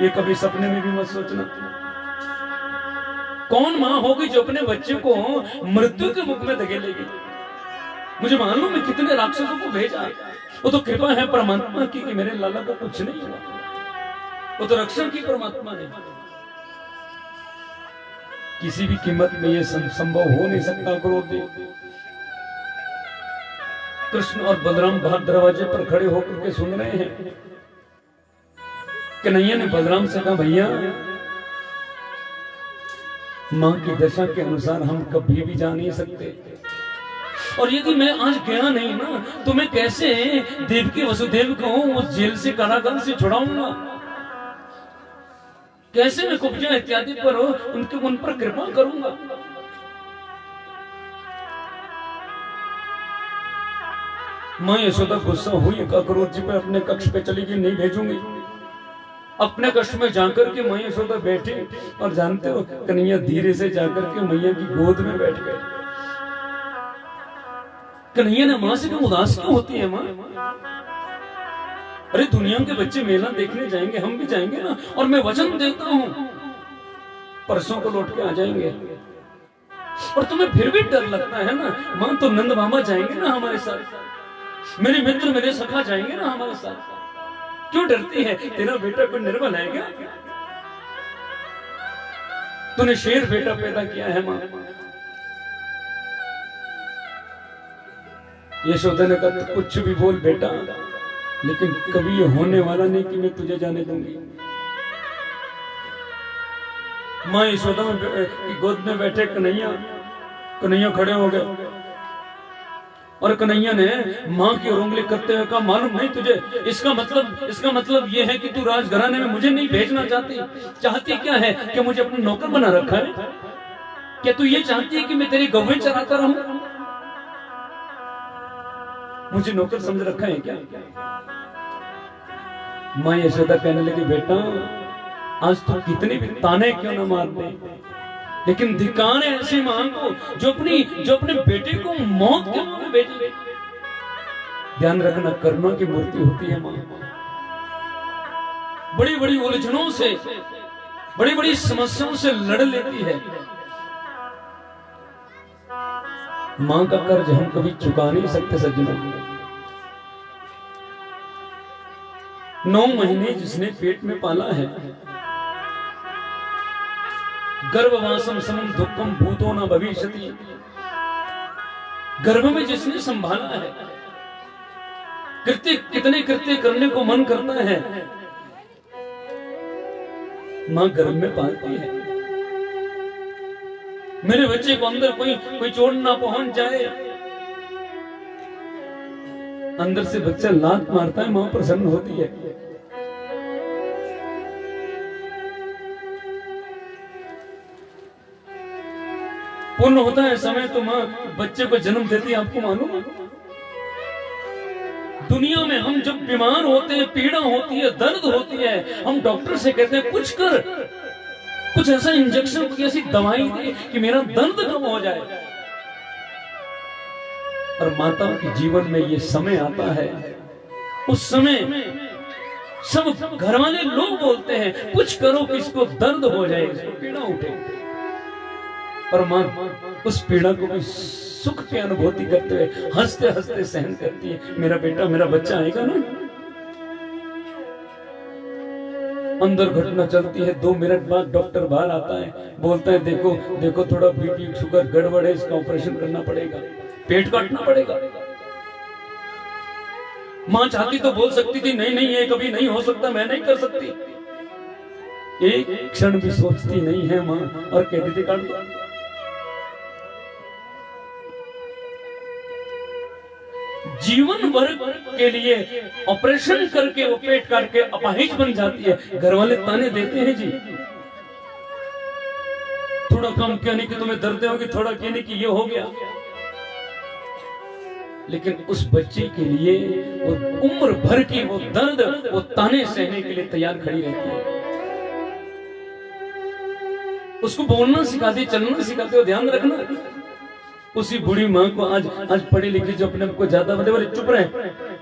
ये कभी सपने में भी मत सोचना। कौन मां होगी जो अपने बच्चे को मृत्यु के मुख में धकेलेगी? मुझे मालूम है कितने राक्षसों को भेजा, वो तो कृपा है परमात्मा की कि मेरे लाला को कुछ नहीं हुआ। वो तो रक्षण की परमात्मा ने। किसी भी कीमत में ये संभव हो नहीं सकता। गुरुदेव कृष्ण और बलराम बाहर दरवाजे पर खड़े होकर के सुन रहे हैं। कन्हैया ने बलराम से कहा, भैया मां की दशा के अनुसार हम कभी भी जा नहीं सकते, और यदि मैं आज गया नहीं ना तो मैं कैसे देवकी वसुदेव को उस जेल से कारागार से छुड़ाऊंगा, कैसे मैं कुब्जा इत्यादि पर उन पर कृपा करूंगा। मां यशोदा गुस्सा हुई, काकरोच जी पे अपने कक्ष पे चली गई, नहीं भेजूंगी। अपने कक्ष में जाकर के मां यशोदा बैठी, और जानते हो कन्हैया धीरे से जाकर के मैया की गोद में बैठ गए। कन्हैया ने मां से कहा, उदास क्यों होती है मां? अरे दुनिया के बच्चे मेला देखने जाएंगे, हम भी जाएंगे ना, और मैं वचन देता हूं परसों को लौट के आ जाएंगे। और तुम्हें फिर भी डर लगता है ना मां? तो नंद मामा जाएंगे ना हमारे साथ, मेरे मित्र मेरे सखा जाएंगे ना हमारे साथ, क्यों डरती है? तेरा बेटा कोई निर्बल है क्या? तूने शेर बेटा पैदा किया है मां। यशोदा ने कहा, कुछ भी बोल बेटा, लेकिन कभी ये होने वाला नहीं कि मैं तुझे जाने दूंगी। मां यशोदा की गोद में बैठे कन्हैया खड़े हो गए, और कन्हैया ने मां की ओर उंगली करते हुए कहा, मालूम नहीं तुझे? इसका मतलब ये है कि तू राजघराने में मुझे नहीं भेजना चाहती क्या है? कि मुझे अपना नौकर बना रखा है? क्या तू ये चाहती है कि मैं तेरी गौवें चराता रहूं? मुझे नौकर समझ रखा है क्या? मां यशोदा कहने लगी, बेटा आज तो कितने भी ताने क्यों न मार दे, लेकिन धिक्कार है ऐसी मां को जो अपने बेटे को मौत के मुंह में भेजे। ध्यान रखना, करुणा की मूर्ति होती है मां। बड़ी बड़ी उलझनों से, बड़ी बड़ी समस्याओं से लड़ लेती है। मां का कर्ज हम कभी चुका नहीं सकते सज्जनों। 9 महीने जिसने पेट में पाला है, गर्भवासम समम दुखम भूतो न भविष्यति, गर्भ में जिसने संभाला है, कितने कृत्य करने को मन करता है, मां गर्भ में पालती है। मेरे बच्चे को अंदर कोई चोट ना पहुंच जाए, अंदर से बच्चा लात मारता है, मां प्रसन्न होती है। पूर्ण होता है समय तो मां बच्चे को जन्म देती है। आपको मालूम है दुनिया में हम जब बीमार होते हैं, पीड़ा होती है, दर्द होती है, हम डॉक्टर से कहते हैं कुछ कर, कुछ ऐसा इंजेक्शन, कोई ऐसी दवाई दे कि मेरा दर्द कम हो जाए। और माताओं के जीवन में ये समय आता है, उस समय सब घर वाले लोग बोलते हैं कुछ करो कि इसको दर्द हो जाए, इसको पीड़ा उठे, और मां उस पीड़ा को भी सुख की अनुभूति करते हुए हंसते हंसते सहन करती है। मेरा बेटा, मेरा बच्चा आएगा ना। अंदर घटना चलती है, 2 मिनट बाद डॉक्टर बाहर आता है, बोलता है देखो थोड़ा बीपी शुगर गड़बड़ है, इसका ऑपरेशन करना पड़ेगा, पेट काटना पड़ेगा। मां चाहती तो बोल सकती थी नहीं ये कभी नहीं हो सकता, मैं नहीं कर सकती। एक क्षण भी सोचती नहीं है मां, और कहती थी काट दो। जीवन भर के लिए ऑपरेशन करके वो पेट काट के अपाहिज बन जाती है। घर वाले ताने देते हैं जी, थोड़ा कम क्या नहीं कि तुम्हें दर्द होगी, थोड़ा क्या नहीं कि ये हो गया। लेकिन उस बच्चे के लिए वो उम्र भर की वो दर्द, वो ताने सहने के लिए तैयार खड़ी रहती है। उसको बोलना सिखाती, चलना सिखाते हो। ध्यान रखना, उसी बूढ़ी मां को आज पढ़ी लिखी जो अपने को ज्यादा बोले चुप रहे,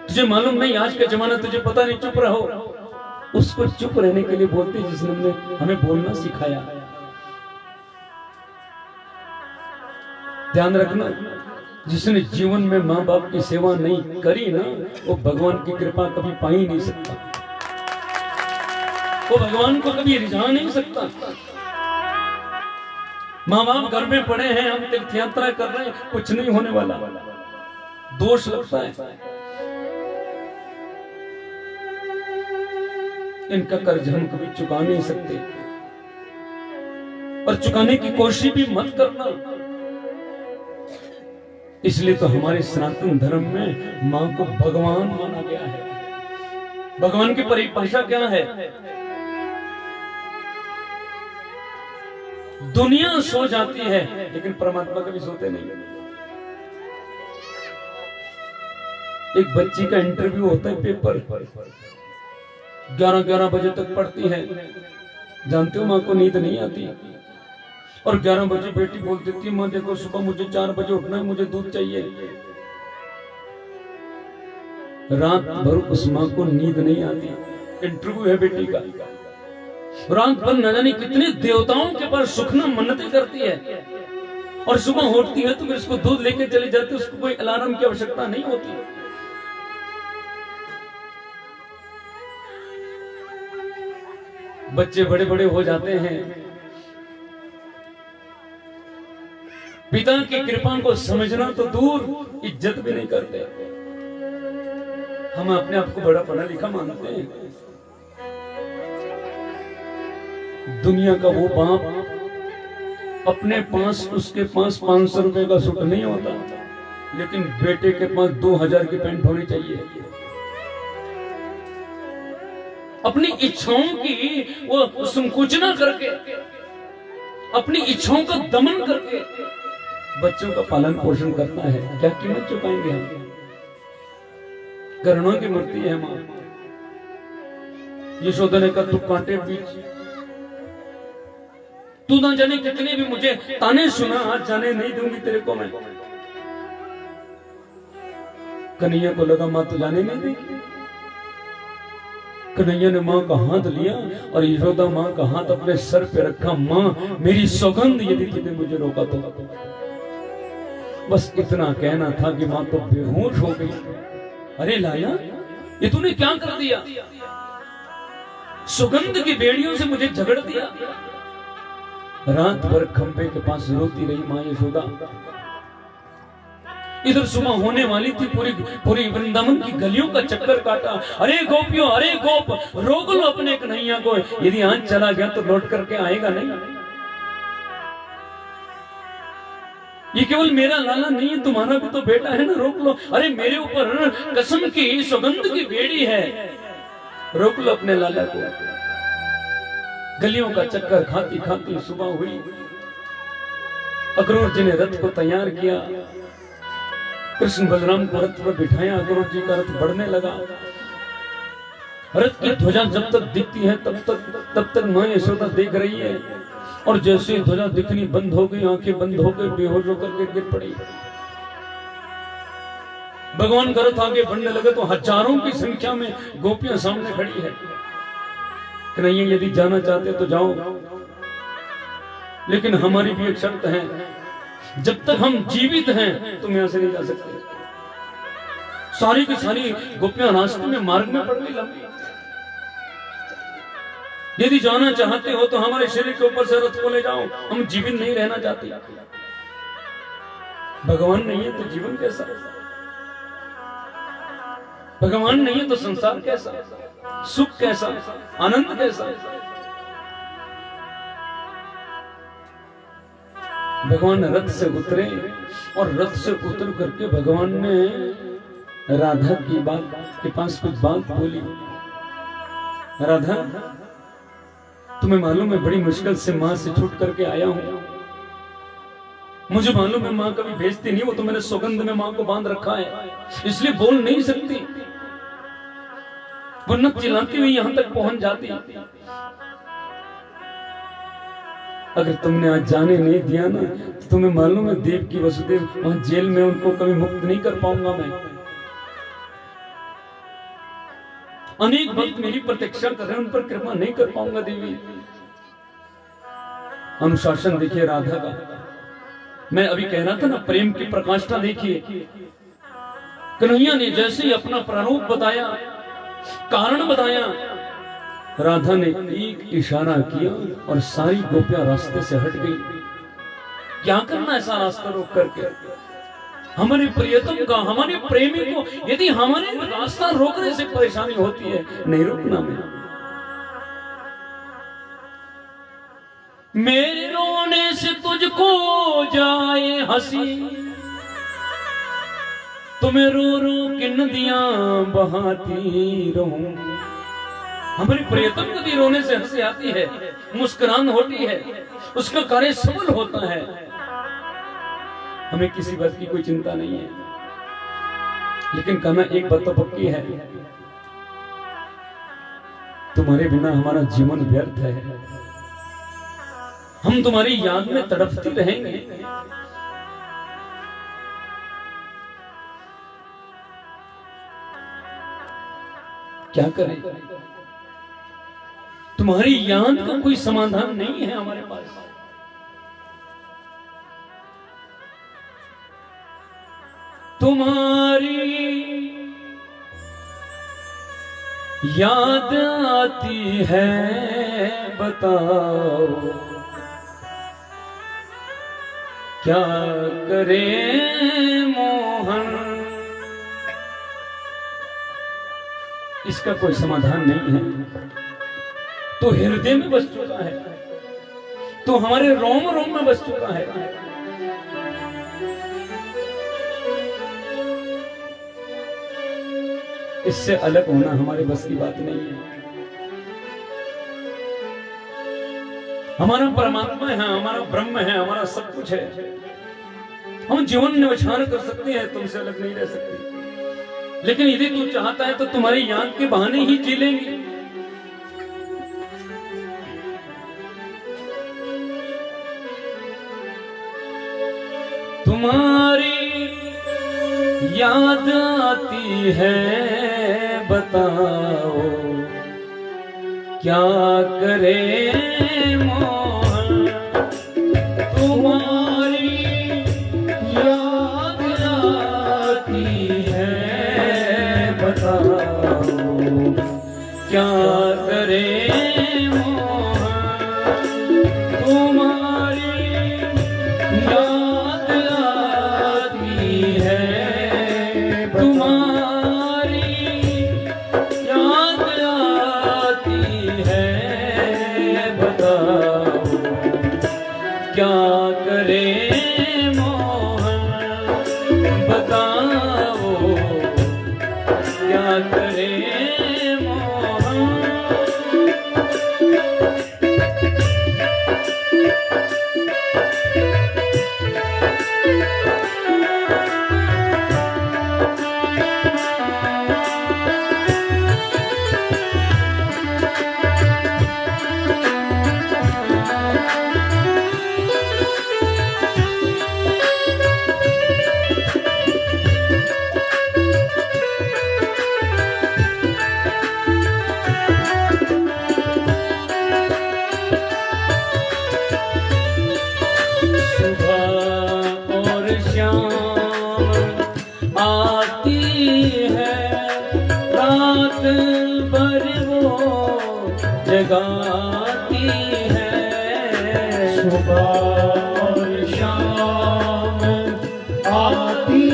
तुझे मालूम नहीं आज का जमाना, तुझे पता नहीं, चुप रहो। उसको चुप रहने के लिए बोलती जिसने हमें बोलना सिखाया। ध्यान रखना, जिसने जीवन में माँ बाप की सेवा नहीं करी ना, वो भगवान की कृपा कभी पा ही नहीं सकता, वो भगवान को कभी रिझा नहीं सकता। माँ बाप घर में पड़े हैं, हम तीर्थ यात्रा कर रहे हैं, कुछ नहीं होने वाला, दोष लगता है। इनका कर्ज हम कभी चुका नहीं सकते, और चुकाने की कोशिश भी मत करना। इसलिए तो हमारे सनातन धर्म में मां को भगवान माना गया है। भगवान की परिभाषा क्या है? दुनिया सो जाती है लेकिन परमात्मा कभी सोते नहीं। एक बच्ची का इंटरव्यू होता है, पेपर 11-11 बजे तक पढ़ती है। जानते हो मां को नींद नहीं आती, और 11 बजे बेटी बोल देती है, मां देखो सुबह मुझे 4 बजे उठना है, मुझे दूध चाहिए। रात भर उस मां को नींद नहीं आती। इंटरव्यू है बेटी का, रात भर न जाने कितने देवताओं के पास सुखना मन्नतें करती है, और सुबह उठती है तो फिर उसको दूध लेके चली जाती है। उसको कोई अलार्म की आवश्यकता नहीं होती। बच्चे बड़े बड़े हो जाते हैं, पिता की कृपा को समझना तो दूर, इज्जत भी नहीं करते। हम अपने आप को बड़ा पढ़ा लिखा मानते हैं। दुनिया का वो बाप अपने पास, उसके पास 500 रुपए का सूट नहीं होता, लेकिन बेटे के पास 2000 की पैंट होनी चाहिए। अपनी इच्छाओं की वो संकुचना करके, अपनी इच्छाओं का दमन करके बच्चों का पालन पोषण करता है। क्या कीमत चुकाएंगे हम? करुणा की मूर्ति है मां। यशोदा ने कहा, तू कांटे बीच, तू ना जाने कितने भी मुझे ताने सुना, आज जाने नहीं दूंगी तेरे को मैं। कन्हैया को लगा मां तो जाने नहीं देगी। कन्हैया ने मां का हाथ लिया और यशोदा मां का हाथ अपने सर पे रखा। मां मेरी सौगंध, यदि तूने मुझे रोका तो। बस इतना कहना था कि मां तो बेहोश हो गई। अरे लाया, ये तूने क्या कर दिया? सुगंध की बेड़ियों से मुझे झगड़ दिया। रात भर खंबे के पास रोती रही मां यशोदा। इधर सुबह होने वाली थी, पूरी वृंदावन की गलियों का चक्कर काटा। अरे गोपियों, अरे गोप, रोक लो अपने कन्हैया को, यदि आज चला गया तो लौट करके आएगा नहीं। ये केवल मेरा लाला नहीं है, तुम्हारा भी तो बेटा है ना, रोक लो। अरे मेरे ऊपर कसम की सुगंध की बेड़ी है, रोक लो अपने लाला को। गलियों का चक्कर खाती खाती सुबह हुई। अक्रूर जी ने रथ को तैयार किया, कृष्ण बलराम को रथ पर बिठाया। अक्रूर जी का रथ बढ़ने लगा। रथ की ध्वजा जब तक दिखती है तब तक मां यशोदा देख रही है, और जैसे ध्वजा दिखनी बंद हो गई, आंखें बंद हो गई, बेहोश होकर के गिर पड़ी। भगवान का रथ आगे बढ़ने लगे तो हजारों की संख्या में गोपियां सामने खड़ी है। कन्हैया यदि जाना चाहते तो जाओ, लेकिन हमारी भी एक शर्त है, जब तक हम जीवित हैं तुम यहां से नहीं जा सकते। सारी की सारी गोपियां रास्ते में, मार्ग में पड़ गई लंबी। यदि जाना चाहते हो तो हमारे शरीर के ऊपर से रथ को ले जाओ, हम जीवित नहीं रहना चाहते। भगवान नहीं है तो जीवन कैसा? भगवान नहीं है तो संसार कैसा? सुख कैसा? आनंद कैसा? भगवान रथ से उतरे, और रथ से उतर करके भगवान ने राधा की बात के पास कुछ बात बोली। राधा, तुम्हें मालूम है बड़ी मुश्किल से मां से छूट करके आया हूं। मुझे मालूम है मां कभी भेजती नहीं, वो तो मैंने सौगंध में मां को बांध रखा है, इसलिए बोल नहीं सकती। वो न चिल्लाती हुई यहां तक पहुंच जाती। अगर तुमने आज जाने नहीं दिया ना, तो तुम्हें मालूम है देव की वसुदेव वहां जेल में, उनको कभी मुक्त नहीं कर पाऊंगा मैं। अनेक भक्त मेरी प्रतीक्षा कर रहे हैं, उन पर कृपा नहीं कर पाऊंगा देवी। अनुशासन देखिए राधा का। मैं अभी कह रहा था ना, प्रेम की प्रकाष्ठा देखिए। कन्हैया ने जैसे ही अपना प्रारूप बताया, कारण बताया, राधा ने एक इशारा किया और सारी गोपियां रास्ते से हट गई। क्या करना ऐसा रास्ता रोक करके? हमारे प्रियतम का, हमारे प्रेमी को यदि हमारे रास्ता रोकने से परेशानी होती है, नहीं रोकना। मेरे रोने से तुझको जाए हंसी, तुम्हें रो रो के नदियां बहाती रहूं। हमारी प्रियतम को भी रोने से हंसी आती है, मुस्कुरान होती है, उसका कार्य सफल होता है। हमें किसी बात की कोई चिंता नहीं है, लेकिन कहना एक बात तो पक्की है, तुम्हारे बिना हमारा जीवन व्यर्थ है। हम तुम्हारी याद में तड़पते रहेंगे। क्या करें? तुम्हारी याद का कोई समाधान नहीं है हमारे पास। तुम्हारी याद आती है, बताओ क्या करे मोहन। इसका कोई समाधान नहीं है। तो हृदय में बस चुका है, तो हमारे रोम रोम में बस चुका है। इससे अलग होना हमारे बस की बात नहीं है। हमारा परमात्मा है, हमारा ब्रह्म है, हमारा सब कुछ है। हम जीवन न्यौछावर कर सकते हैं, तुमसे अलग नहीं रह सकते। लेकिन यदि तू चाहता है तो तुम्हारी याद के बहाने ही जी लेंगे। तुम्हारी याद आती है, बताओ क्या करे मोहन। तुम्हारी याद आती है, बताओ क्या करे मोहन। तुम्हारी याद आती है, तुम्हारी याद आती है, बताओ क्या करे मोहन। बताओ क्या करे मोहन। जगाती है, सुबह और शाम आती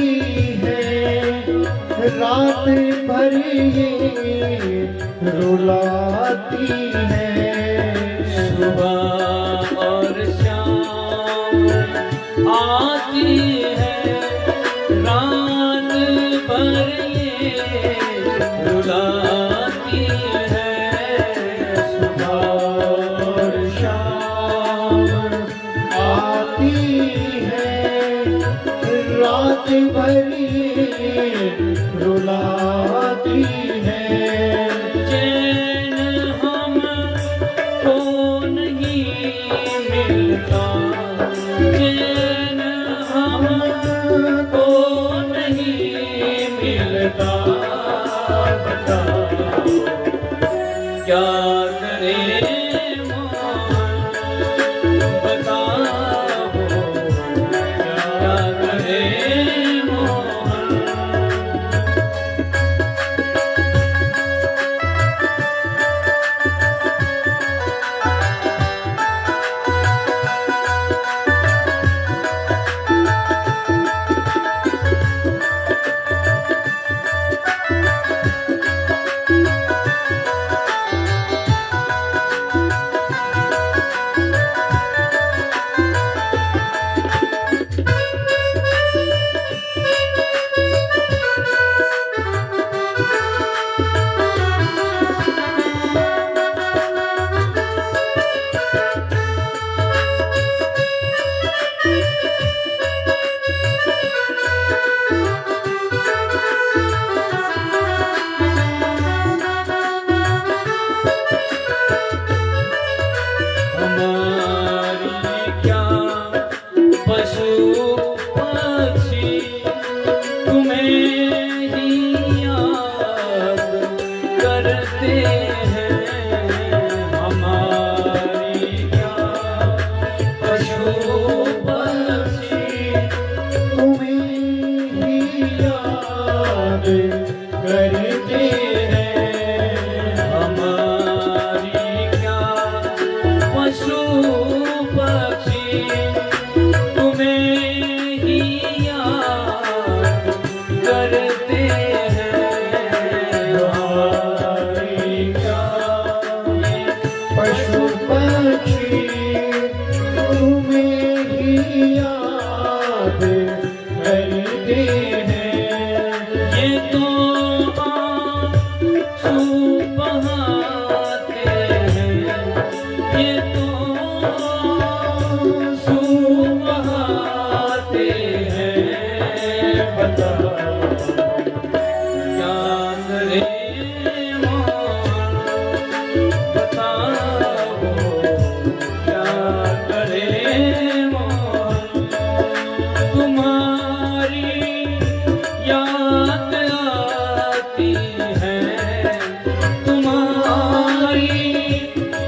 है, रात भर ये रुलाती है। सुबह और शाम आती है, रात भर ये रुलाती है। रात भर रुलाती है। चैन हमको नहीं मिलता, चैन हमको नहीं मिलता। बताओ क्या करे मोहन। बताओ क्या पशु पक्षी तुम्हें ही याद करते हैं। हमारी क्या पशु पक्षी तुम्हें ही याद करते हैं। हमारी क्या पशु पक्षी तुम्हें ही याद करते हैं। हमारी क्या पशु पक्षी तुम्हें ही याद करते हैं। ये तो आंसू बहाते हैं, ये तो आंसू बहाते हैं। बताओ क्या करे मोहन, बताओ क्या करे मोहन। तुम्हारी याद आती है, तुम्हारी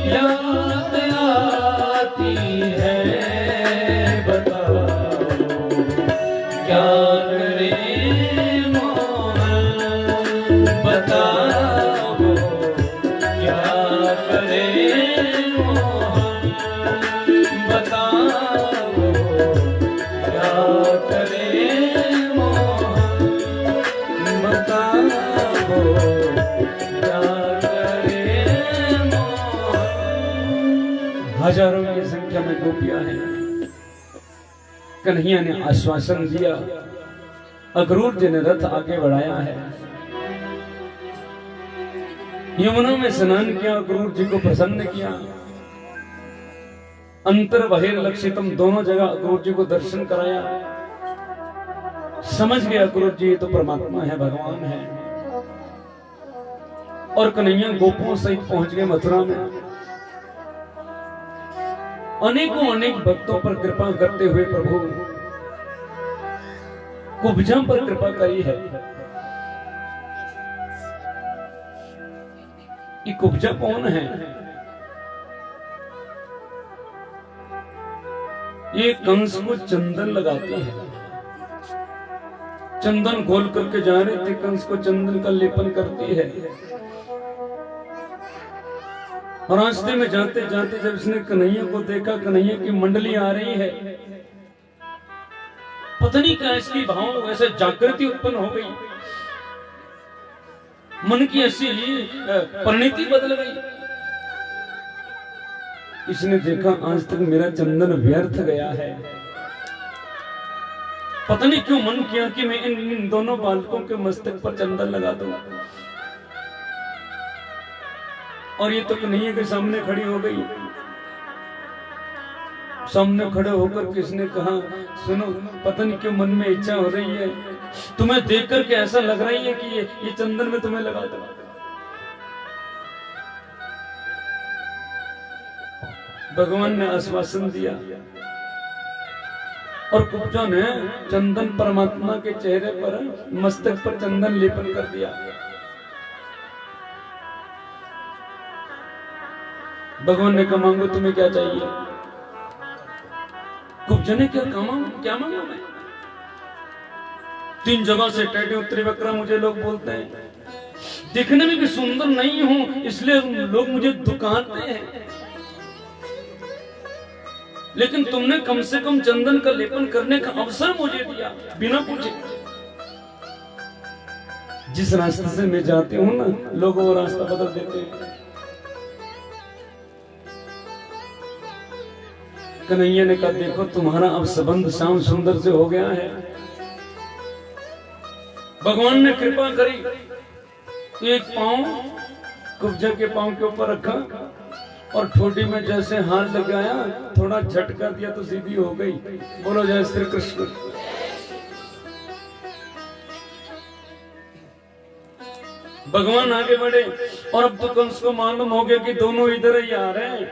याद आती है। बताओ क्या करे मोहन, बताओ क्या करे मोहन। बताओ क्या करे मोहन, बताओ क्या करे मोहन। हजारों की संख्या में गोपियां हैं। कन्हैया ने आश्वासन दिया, अक्रूर जी ने रथ आगे बढ़ाया है। यमुना में स्नान किया, अक्रूर जी को प्रसन्न किया। अंतर बहिर लक्षितम दोनों जगह अक्रूर जी को दर्शन कराया। समझ गया अक्रूर जी ये तो परमात्मा है, भगवान है। और कन्हैया गोपों सहित पहुंच गए मथुरा में। अनेकों अनेक भक्तों पर कृपा करते हुए प्रभु कुब्जा पर कृपा करी है। ये कुब्जा कौन है? ये कंस को चंदन लगाते हैं। चंदन घोल करके जा रहे थे, कंस को चंदन का लेपन करती है। और रास्ते में जाते जाते जब इसने कन्हैया को देखा, कन्हैया की मंडली आ रही है, पता नहीं क्या इसकी भाव ऐसे जागृति उत्पन्न हो गई, मन की ऐसी परिणति बदल गई। इसने देखा आज तक मेरा चंदन व्यर्थ गया है। पता नहीं क्यों मन किया कि मैं इन दोनों बालकों के मस्तक पर चंदन लगा दूं। और ये तो कन्हैया के सामने खड़ी हो गई। सामने खड़े होकर किसने कहा, सुनो, पता नहीं क्यों मन में इच्छा हो रही है, तुम्हें देख करके ऐसा लग रही है कि ये चंदन में तुम्हें लगा दो। भगवान ने आश्वासन दिया और कुब्जा ने चंदन परमात्मा के चेहरे पर, मस्तक पर चंदन लेपन कर दिया। भगवान ने कहा, मांगो तुम्हें क्या चाहिए? कुब्जा ने क्या मांगा मैं? 3 जगह से टैटू त्रिवक्र मुझे लोग बोलते हैं, दिखने में भी सुंदर नहीं हूं इसलिए लोग मुझे दुकानते हैं, लेकिन तुमने कम से कम चंदन का लेपन करने का अवसर मुझे दिया बिना पूछे। जिस रास्ते से मैं जाती हूँ ना, लोग वो रास्ता बदल देते हैं। कन्हैया ने कहा, देखो तुम्हारा अब संबंध श्याम सुंदर से हो गया है। भगवान ने कृपा करी, एक पांव कुब्जा के पांव के ऊपर रखा और ठोडी में जैसे हाथ लगाया, थोड़ा झटका दिया तो सीधी हो गई। बोलो जय श्री कृष्ण। भगवान आगे बढ़े और अब तो कंस को मालूम हो गया कि दोनों इधर ही आ रहे हैं।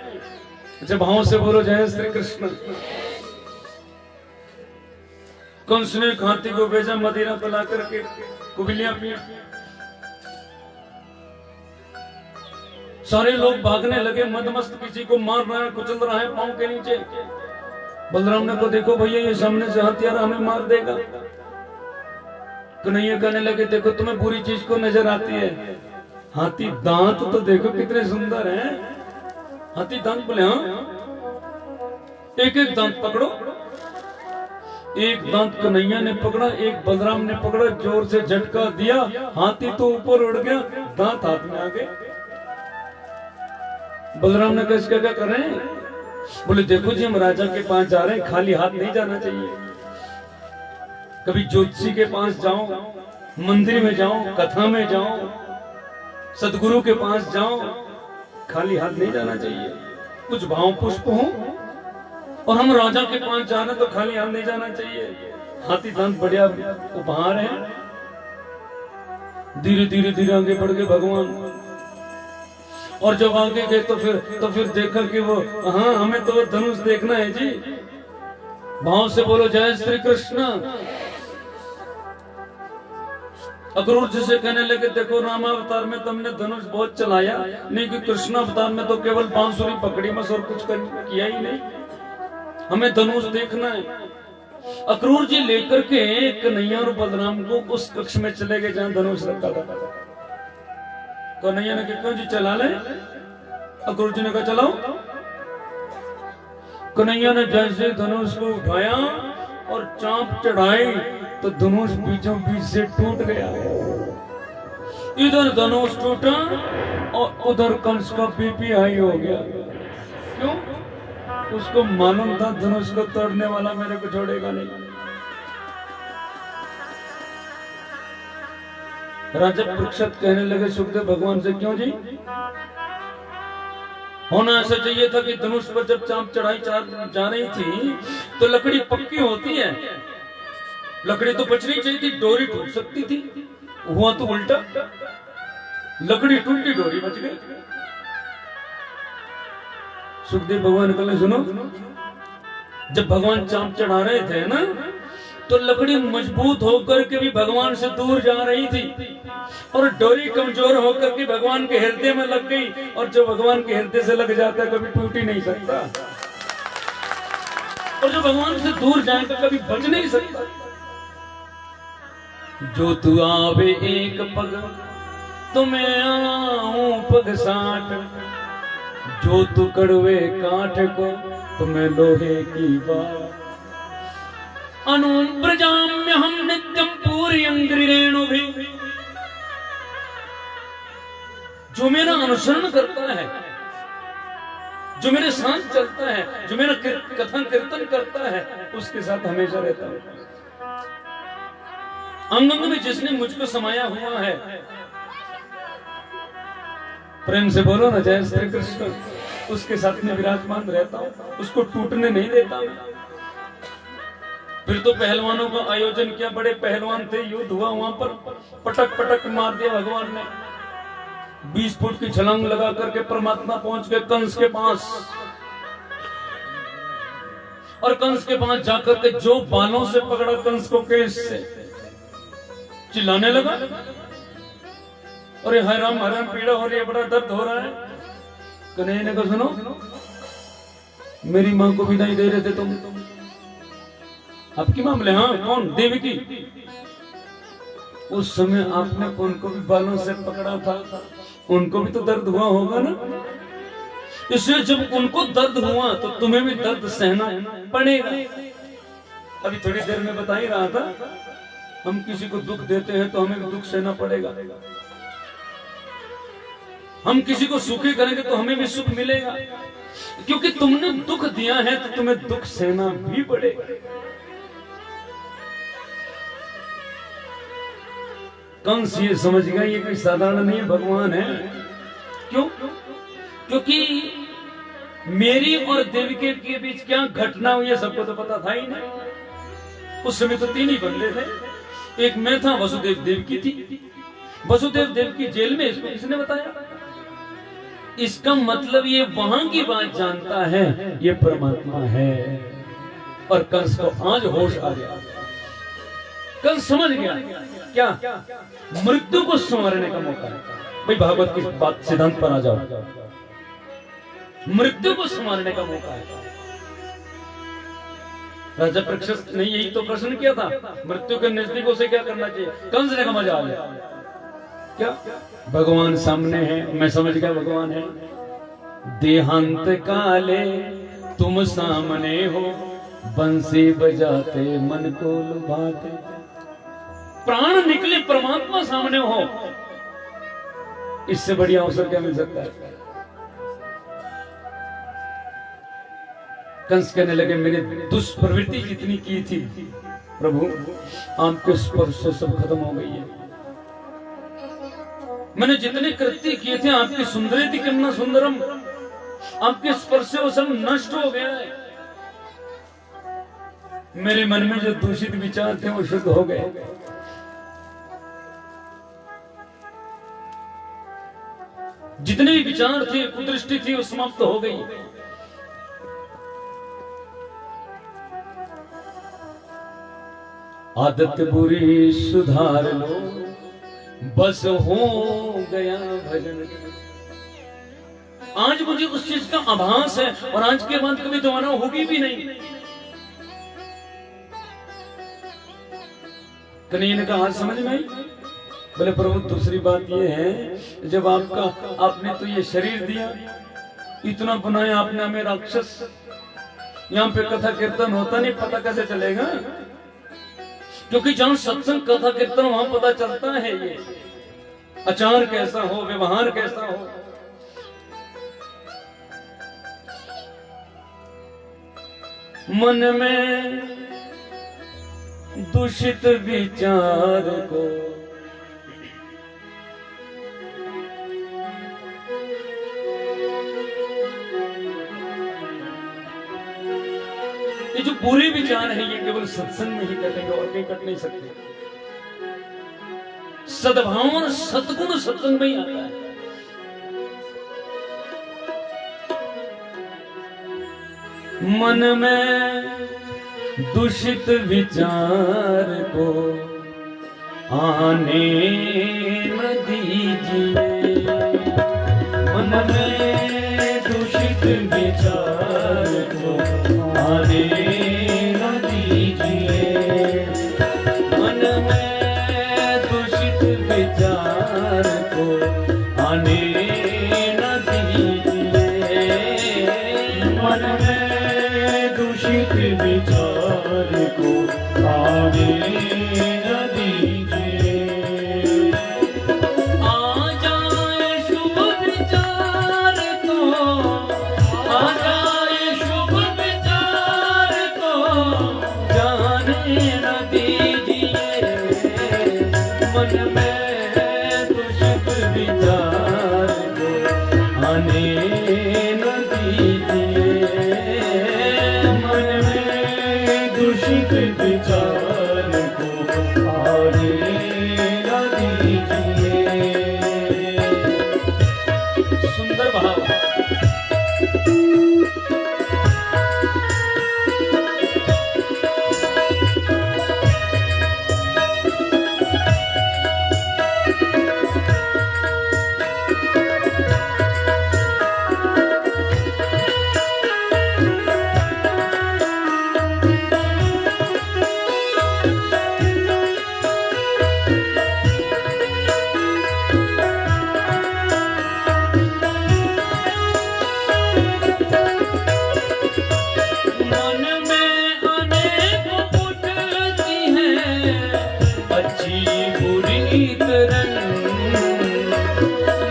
जब भाव से बोलो जय श्री कृष्ण। कंस ने एक हाथी को भेजा मदिरा पिला करके कुबिलियां पी। सारे लोग भागने लगे, मदमस्त किसी को मार रहा है, कुचल रहा है पांव के नीचे। बलराम ने को देखो भैया ये सामने से हाथी आ रहा, हमें मार देगा। कन्हैया कहने लगे देखो तुम्हें बुरी चीज को नजर आती है, हाथी दांत तो देखो कितने सुंदर हैं। हाथी दांत बोले हाँ, एक एक दांत पकड़ो। एक दांत कन्हैया ने पकड़ा, एक बलराम ने पकड़ा, जोर से झटका दिया, हाथी तो ऊपर उड़ गया, दांत हाथ में आ गए। बलराम ने कहा इसका क्या कर रहे हैं? बोले देखो जी हम राजा के पास जा रहे हैं, खाली हाथ नहीं जाना चाहिए। कभी ज्योतिषी के पास जाओ, मंदिर में जाओ, कथा में जाओ, सदगुरु के पास जाओ, खाली हाथ नहीं जाना चाहिए। कुछ भाव पुष्प हो, और हम राजा के पास जाना तो खाली हाथ नहीं जाना चाहिए। हाथी दांत बढ़िया उपहार है। धीरे धीरे धीरे आगे बढ़ गए भगवान, और जब आगे गए तो फिर देखा कि वो हाँ हमें तो वो धनुष देखना है जी। भाव से बोलो जय श्री कृष्ण। अक्रूर जी से कहने लगे देखो रामावतार में तुमने धनुष बहुत चलाया, नहीं कि कृष्ण अवतार में तो केवल बांसुरी पकड़ी बस और कुछ किया ही नहीं, हमें धनुष देखना है। अक्रूर जी लेकर के कन्हैया और बलराम को उस कक्ष में चले गए जहां धनुष रखा था। कन्हैया ने कहा क्यों जी चला ले? अक्रूर जी ने कहा चलाओ। कन्हैया ने जैसे धनुष को उठाया और चांप चढ़ाई तो धनुष बीचों बीच से टूट गया। इधर धनुष टूटा और उधर कंस का बीपी हाई हो गया। क्यों? उसको मालूम था धनुष को तोड़ने वाला मेरे को छोड़ेगा नहीं। राजा परीक्षित कहने लगे सुखदेव भगवान से क्यों जी? होना ऐसा चाहिए था कि धनुष पर जब चांप चढ़ाई जा रही थी तो लकड़ी पक्की होती है, लकड़ी तो बचनी चाहिए थी, डोरी टूट सकती थी। हुआ तो उल्टा, लकड़ी टूटी डोरी बच गई। सुखदेव भगवान कहने सुनो, जब भगवान चांप चढ़ा रहे थे ना तो लकड़ी मजबूत होकर के भी भगवान से दूर जा रही थी, और डोरी कमजोर होकर के भगवान के हृदय में लग गई, और जो भगवान के हृदय से लग जाता है कभी टूट ही नहीं सकता, और जो भगवान से दूर जाएगा कभी बच नहीं सकता। जो तू आवे एक पग तो मैं आऊं पग 60, जो तू कड़वे काठ को तो मैं लोहे की बात। अनु प्रजाम्य हम नित्यम पूरी अंग्रेणु भी, जो मेरा अनुसरण करता है, जो मेरे साथ चलता है, जो मेरा कथन कीर्तन करता है, उसके साथ हमेशा रहता हूं। अंग अंग में जिसने मुझको समाया हुआ है, प्रेम से बोलो ना जय श्री कृष्ण, उसके साथ में विराजमान रहता हूं, उसको टूटने नहीं देता। फिर तो पहलवानों का आयोजन किया, बड़े पहलवान थे, युद्ध हुआ वहां पर, पटक पटक मार दिया भगवान ने। 20 फुट की छलांग लगा करके परमात्मा पहुंच गए कंस के पास, और कंस के पास जाकर के जो बालों से पकड़ा कंस को केस से, चिल्लाने लगा, अरे हराम हराम पीड़ा हो रही है, बड़ा दर्द हो रहा है। कन्हैया ने कहा सुनो, मेरी मां को विदाई दे रहे थे तुम, आपकी मां? बोले हाँ। कौन? देवकी। उस समय आपने उनको भी बालों से पकड़ा था, उनको भी तो दर्द हुआ होगा ना, इसलिए जब उनको दर्द हुआ तो तुम्हें भी दर्द सहना पड़ेगा। अभी थोड़ी देर में बता ही रहा था, हम किसी को दुख देते हैं तो हमें भी दुख सहना पड़ेगा, हम किसी को सुखी करेंगे तो हमें भी सुख मिलेगा, क्योंकि तुमने दुख दिया है तो तुम्हें दुख सहना भी पड़ेगा। कंस ये समझ गया ये कोई साधारण नहीं भगवान है। क्यों? क्योंकि मेरी और देवकी के बीच क्या घटना हुई है सबको तो पता था ही नहीं। उस समय तो 3 ही बंदे थे, एक मैं था, वसुदेव देवकी थी। वसुदेव देवकी जेल में, इसको किसने बताया? इसका मतलब ये वहां की बात जानता है, ये परमात्मा है। और कंस को आज होश आ गया, कल समझ गया क्या? मृत्यु को संवारने का मौका है। भाई भागवत की बात सिद्धांत पर आ जाओ, मृत्यु को संवारने का मौका है। राजा परीक्षित ने यही तो प्रश्न किया था, मृत्यु के नजदीकों से क्या करना चाहिए? कंस ने का मजा आ गया क्या? भगवान सामने है, मैं समझ गया भगवान है। देहांत काले तुम सामने हो, बंसी बजाते मन को लुभाते। प्राण निकले परमात्मा सामने हो, इससे बढ़िया अवसर क्या मिल सकता है? कंस कहने लगे मेरी दुष्प्रवृत्ति जितनी की थी प्रभु, आपके स्पर्श से सब खत्म हो गई है। मैंने जितने कृत्य किए थे, आपकी सुंदरी थी कितना सुंदरम, आपके स्पर्श से वो सब नष्ट हो गया है। मेरे मन में जो दूषित विचार थे वो शुद्ध हो गए। जितने भी विचार थे, कुदृष्टि थी, वो समाप्त हो गई। आदत बुरी सुधार लो, बस हो गया भजन। आज मुझे उस चीज का आभास है, और आज के बाद कभी दोबारा होगी भी नहीं। कन्हैया ने कहा आज समझ में आई? बोले प्रभु दूसरी बात ये है, जब आपने तो ये शरीर दिया, इतना बनाया आपने हमें राक्षस, यहाँ पे कथा कीर्तन होता नहीं, पता कैसे चलेगा? क्योंकि जहां सत्संग कथा कीर्तन वहां पता चलता है ये आचार कैसा हो, व्यवहार कैसा हो। मन में दूषित विचार को ये जो बुरे विचार है, ये केवल सत्संग में ही कटेंगे और कहीं कट नहीं सकते। सद्भाव और सद्गुण सत्संग में ही आता है। मन में दूषित विचार को आने न दीजिए, मन में दूषित विचार को आने न दीजिए, मन में दूषित विचार को आने न दीजिए, मन में दूषित विचार को आने न दीजिए। आ जाए शुभ विचार को, आ जाए शुभ विचार को जाने न दीजिए, मन में दूषित विचार को आने न दीजिए, मन में दूषित विचार को आने न दीजिए। सुंदर भाव। मन में अनेक उठती हैं अच्छी बुरी तरंग,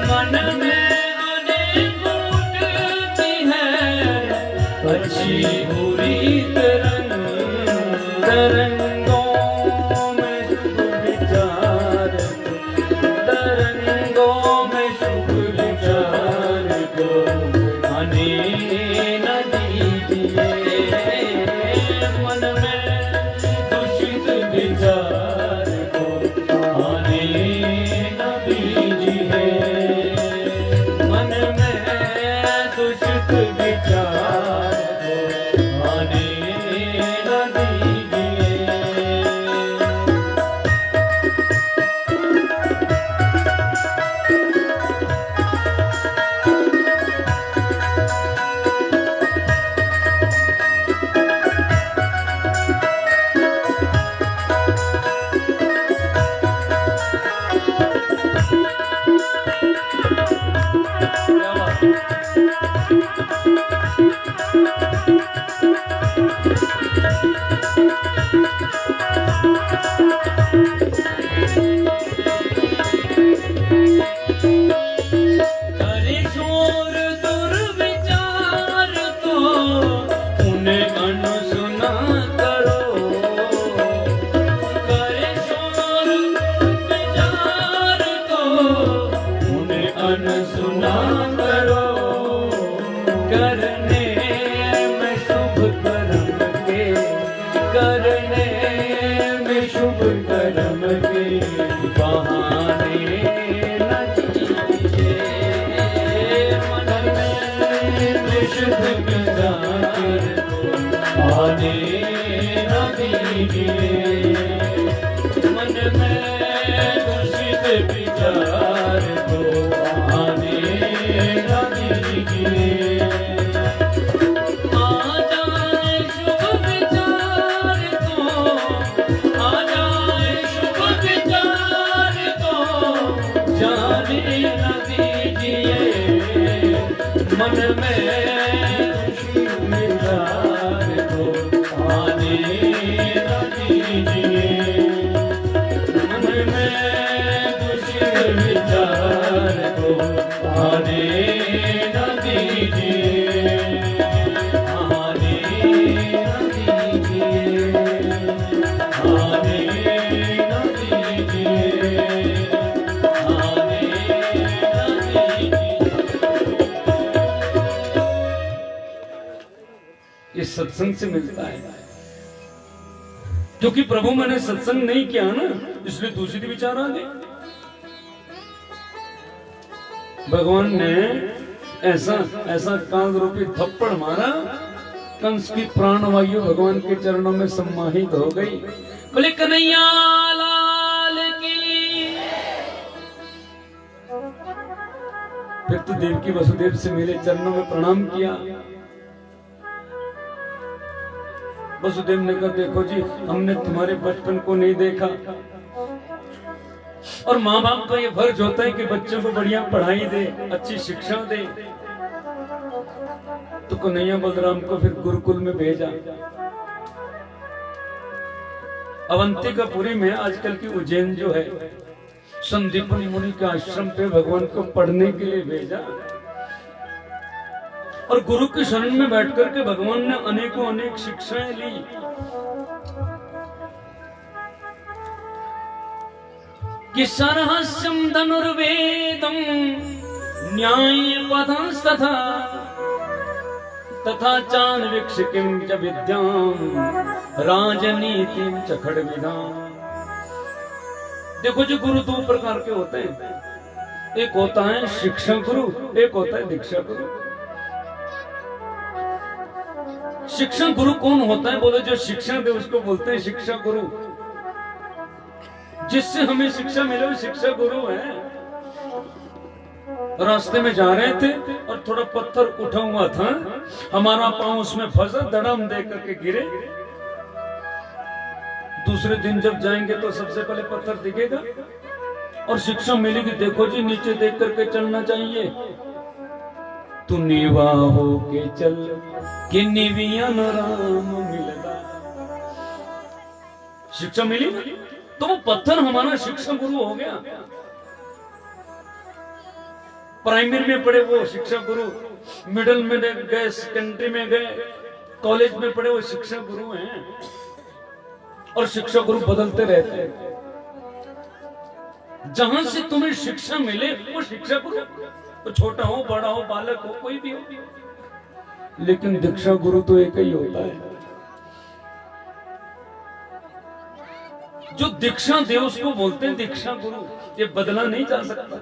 मन में अनेक उठती हैं अच्छी बुरी तरंग, तरंगों में शुभ विचार को, तरंगों में शुभ विचार को आने न दीजिए, मन में दूषित विचार को आने न दीजिए, मन में दूषित विचार को आने न दीजिए, शुभ कर्म के बहाने न कीजिए, मन में शुभ विचार को आने न दीजिए, मन में दूषित विचार को आने न दीजिए। आ जाए शुभ विचार तो, आ जाए शुभ विचार तो जाने न दीजिए, मन में विचार को आने न दीजिए, मन में दूषित विचार को आने न दीजिए, आने न दीजिए, आने न दीजिए, आने न दीजिए। ये सत्संग से मिलता है, क्योंकि प्रभु मैंने सत्संग नहीं किया ना, इसलिए दूषित विचार आ गए। भगवान ने ऐसा ऐसा काल रूपी थप्पड़ मारा, कंस की प्राणवायु भगवान के चरणों में सम्माहित हो गई। बोले कन्हैया लाल की। फिर तो देवकी वसुदेव से मिले, चरणों में प्रणाम किया। वसुदेव ने कहा, देखो जी, हमने तुम्हारे बचपन को नहीं देखा, और माँ बाप का ये फर्ज होता है कि बच्चों को बढ़िया पढ़ाई दे, अच्छी शिक्षा दे। तो कन्हैया बलराम को फिर गुरुकुल में भेजा। अवंतिकापुरी में आजकल की उज्जैन जो है, संदीपनी मुनि के आश्रम पे भगवान को पढ़ने के लिए भेजा। और गुरु के शरण में बैठ करके भगवान ने अनेकों अनेक शिक्षाएं ली। कि सरहस्यम धनुर्वेदम न्याय पदंस्तथा तथा चान्वीक्षिकीं च विद्याम राजनीतिं च खड्विदाम। देखो जी, गुरु दो प्रकार के होते हैं, एक होता है शिक्षा गुरु, एक होता है दीक्षा गुरु। शिक्षा गुरु कौन होता है? बोले जो शिक्षा दे उसको बोलते हैं शिक्षा गुरु। जिससे हमें शिक्षा मिले वो शिक्षा गुरु है। रास्ते में जा रहे थे और थोड़ा पत्थर उठा हुआ था, हमारा पांव उसमें फंसा, धड़ाम दे करके गिरे। दूसरे दिन जब जाएंगे तो सबसे पहले पत्थर दिखेगा और शिक्षा मिलेगी, देखो जी नीचे देख करके चलना चाहिए। तू नीवा हो के चल कि निविया न राम मिलदा। शिक्षा मिली तो वो पत्थर हमारा शिक्षा गुरु हो गया। प्राइमरी में पढ़े वो शिक्षा गुरु, मिडिल में गए, सेकेंडरी में गए, कॉलेज में पढ़े वो शिक्षा गुरु हैं। और शिक्षा गुरु बदलते रहते हैं। जहां से तुम्हें शिक्षा मिले वो शिक्षा गुरु, तो छोटा हो, बड़ा हो, बालक हो, कोई भी हो, लेकिन दीक्षा गुरु तो एक ही होता है। जो दीक्षा दे उसको बोलते हैं दीक्षा गुरु। ये बदला नहीं जा सकता।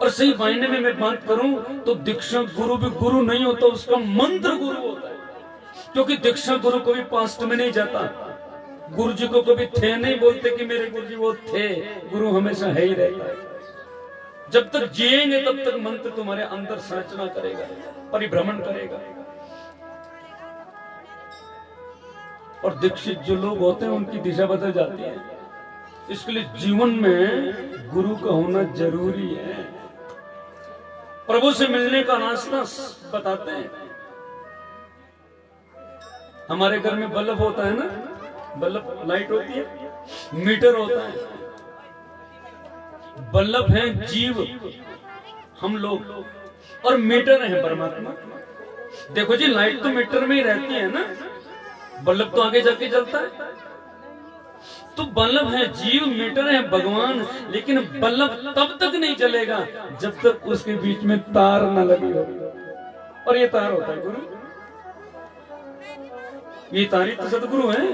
और सही मायने में मैं बात करूं तो दीक्षा गुरु भी गुरु नहीं होता, उसका मंत्र गुरु होता है। क्योंकि दीक्षा गुरु कभी पास्ट में नहीं जाता। गुरु जी को कभी थे नहीं बोलते कि मेरे गुरु जी वो थे। गुरु हमेशा है ही रहता है। जब तक जिएंगे तब तक मंत्र तुम्हारे अंदर संरचना करेगा, परिभ्रमण करेगा। और दीक्षित जो लोग होते हैं उनकी दिशा बदल जाती है। इसके लिए जीवन में गुरु का होना जरूरी है। प्रभु से मिलने का रास्ता बताते हैं। हमारे घर में बल्ब होता है ना, बल्ब लाइट होती है, मीटर होता है। बल्ब है जीव हम लोग, और मीटर है परमात्मा। देखो जी, लाइट तो मीटर में ही रहती है ना, बल्ब तो आगे जाके जलता है। तो बल्ब है जीव, मीटर है भगवान। लेकिन बल्ब तब तक नहीं चलेगा जब तक उसके बीच में तार न लगी हो। और ये तार होता है गुरु। ये तार ही तो सदगुरु है।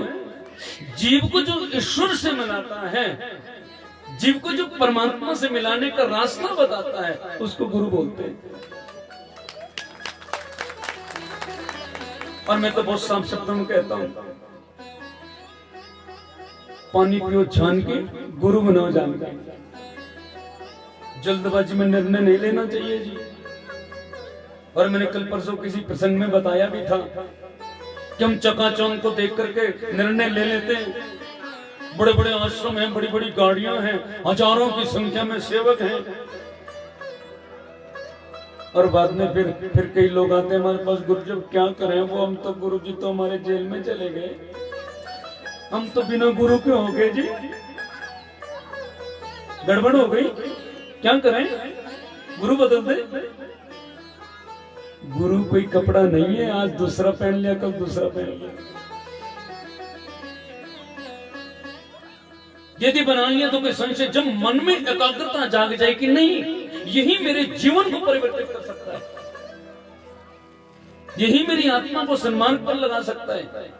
जीव को जो ईश्वर से मिलाता है, जीव को जो परमात्मा से मिलाने का रास्ता बताता है, उसको गुरु बोलते हैं। और मैं तो बहुत साफ शब्दों में कहता हूं, पानी पियो छान के, गुरु बनाओ जान के। जल्दबाजी में निर्णय नहीं लेना चाहिए जी। और मैंने कल परसों किसी प्रसंग में बताया भी था कि हम चकाचौंध को देख करके निर्णय ले लेते हैं। बड़े बड़े आश्रम हैं, बड़ी बड़ी गाड़ियां हैं, हजारों की संख्या में सेवक हैं, और बाद में फिर कई लोग आते हैं हमारे पास, गुरु जी क्या करें, वो हम तो गुरु जी तो हमारे जेल में चले गए, हम तो बिना गुरु के हो गए जी, गड़बड़ हो गई, क्या करें, गुरु बदल दे। गुरु कोई कपड़ा नहीं है, आज दूसरा पहन लिया कल दूसरा पहन लिया। यदि बना लिया तो कोई संशय, जब मन में एकाग्रता जाग जाए कि नहीं, यही मेरे जीवन को परिवर्तित कर सकता है, यही मेरी आत्मा को सन्मान पर लगा सकता है,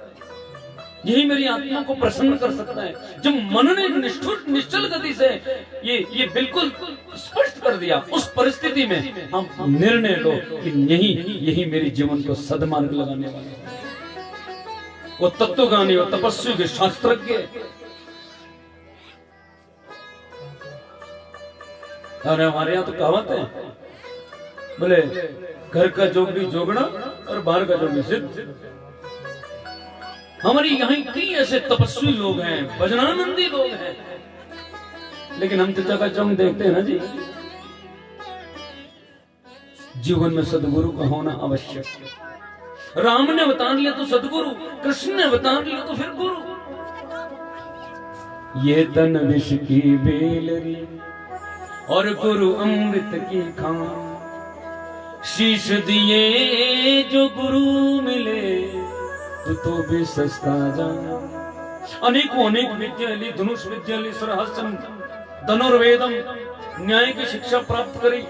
यही मेरी आत्मा को प्रसन्न कर सकता है। जब मन ने निश्चल गति से ये बिल्कुल स्पष्ट कर दिया, उस परिस्थिति में हम निर्णय लो कि यही मेरे जीवन को सदमार्ग लगाने वाला है। वो तत्वज्ञानी, वो तपस्वी, वो शास्त्रज्ञ। और हमारे यहाँ तो कहावत है, बोले घर का जोगड़ी जोगना और बाहर का जोगड़ी सिद्ध। हमारे यहाँ कई ऐसे तपस्वी लोग हैं, भजनानंदी लोग हैं, लेकिन हम तो चकाचौंध देखते हैं ना जी। जीवन में सदगुरु का होना आवश्यक है। राम ने बता दिया तो सदगुरु, कृष्ण ने बता दिया तो फिर गुरु। ये तन विष की बेलरी और गुरु अमृत की खान, शीश दिए जो गुरु मिले तो भी सस्ता जान। अनेकों अनेक विद्यालय, धनुष विद्यालय, सरहस्त्रम, धनुर्वेदम, न्याय की शिक्षा प्राप्त करी।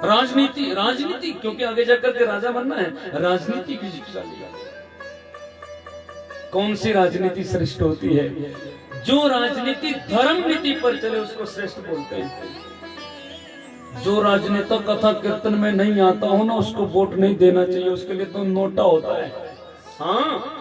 राजनीति क्योंकि आगे जाकर के राजा बनना है, राजनीति की शिक्षा लिया। कौन सी राजनीति श्रेष्ठ होती है? जो राजनीति धर्म नीति पर चले उसको श्रेष्ठ बोलते हैं। जो राजनेता कथा कीर्तन में नहीं आता हो ना, उसको वोट नहीं देना चाहिए, उसके लिए तो नोटा होता है। हाँ,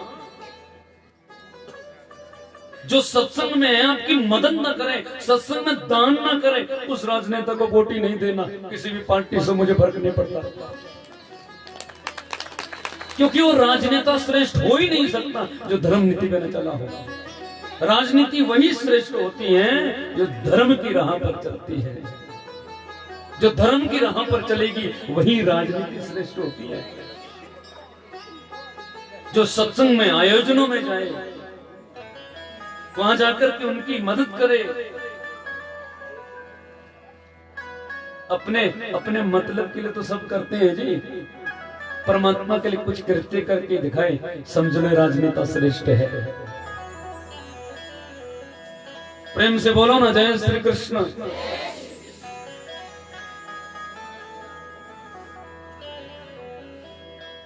जो सत्संग में है आपकी मदद न करे, सत्संग में दान न करे, उस राजनेता को वोट ही नहीं देना। किसी भी पार्टी से मुझे फर्क नहीं पड़ता, क्योंकि वो राजनेता श्रेष्ठ हो ही नहीं सकता जो धर्म नीति पे न चला हो। राजनीति वही श्रेष्ठ होती है जो धर्म की राह पर चलती है। जो धर्म की राह पर चलेगी वही राजनीति श्रेष्ठ होती है। जो सत्संग में, आयोजनों में जाए, वहां जाकर के उनकी मदद करे, अपने मतलब के लिए तो सब करते हैं जी, परमात्मा के लिए कुछ कृत्य करके दिखाए, समझ लो राजनेता श्रेष्ठ है। प्रेम से बोलो ना, जय श्री कृष्ण।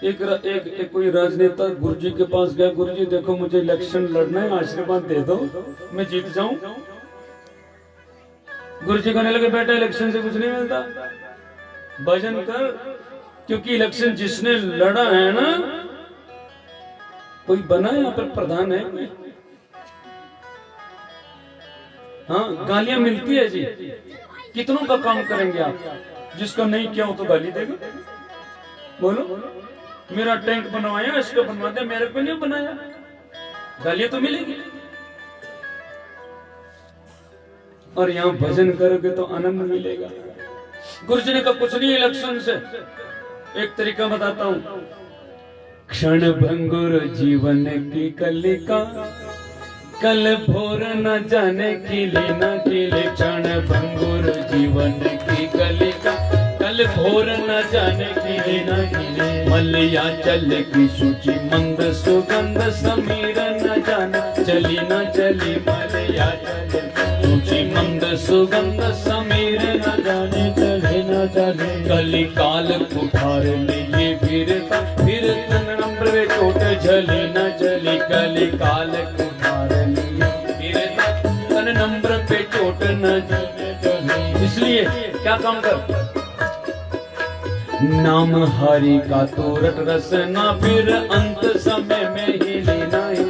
एक कोई राजनेता गुरुजी के पास गया, गुरुजी देखो मुझे इलेक्शन लड़ना है, आशीर्वाद दे दो मैं जीत जाऊं। गुरुजी कहने लगे बेटा इलेक्शन से कुछ नहीं मिलता, भजन कर, क्योंकि इलेक्शन जिसने लड़ा है ना, कोई बना यहाँ पर प्रधान है कोई? हाँ, गालियां मिलती है जी। कितनों का काम करेंगे आप? जिसका नहीं किया हो तो गाली देगा। बोलो, मेरा टैंक बनवाया, इसको बनवा दे, मेरे को नहीं बनाया, गालियां तो मिलेगी। और यहाँ भजन करोगे तो आनंद मिलेगा। गुरुजी ने कहा कुछ नहीं इलेक्शन से, एक तरीका बताता हूं। क्षण भंगुर जीवन की कलिका, कल भोर न जाने खिले न खिले। क्षण भंगुर जीवन की कलिका, कल भोर न जाने खिले न खिले। मलिया चल की सूची मंद सुगंध, समीर न जाने चली न चली। मलिया चल सूची मंद सुगंध, समीर न जाने चले न चले। कली काल कुठार लिए फिर तन नम्र चोट झली न चली कली काल कुमार लिए फिर तन नम्र पे चोट न चली। इसलिए क्या काम कर, नाम हरि का तोरट रसना फिर अंत समय में ही लेना ही।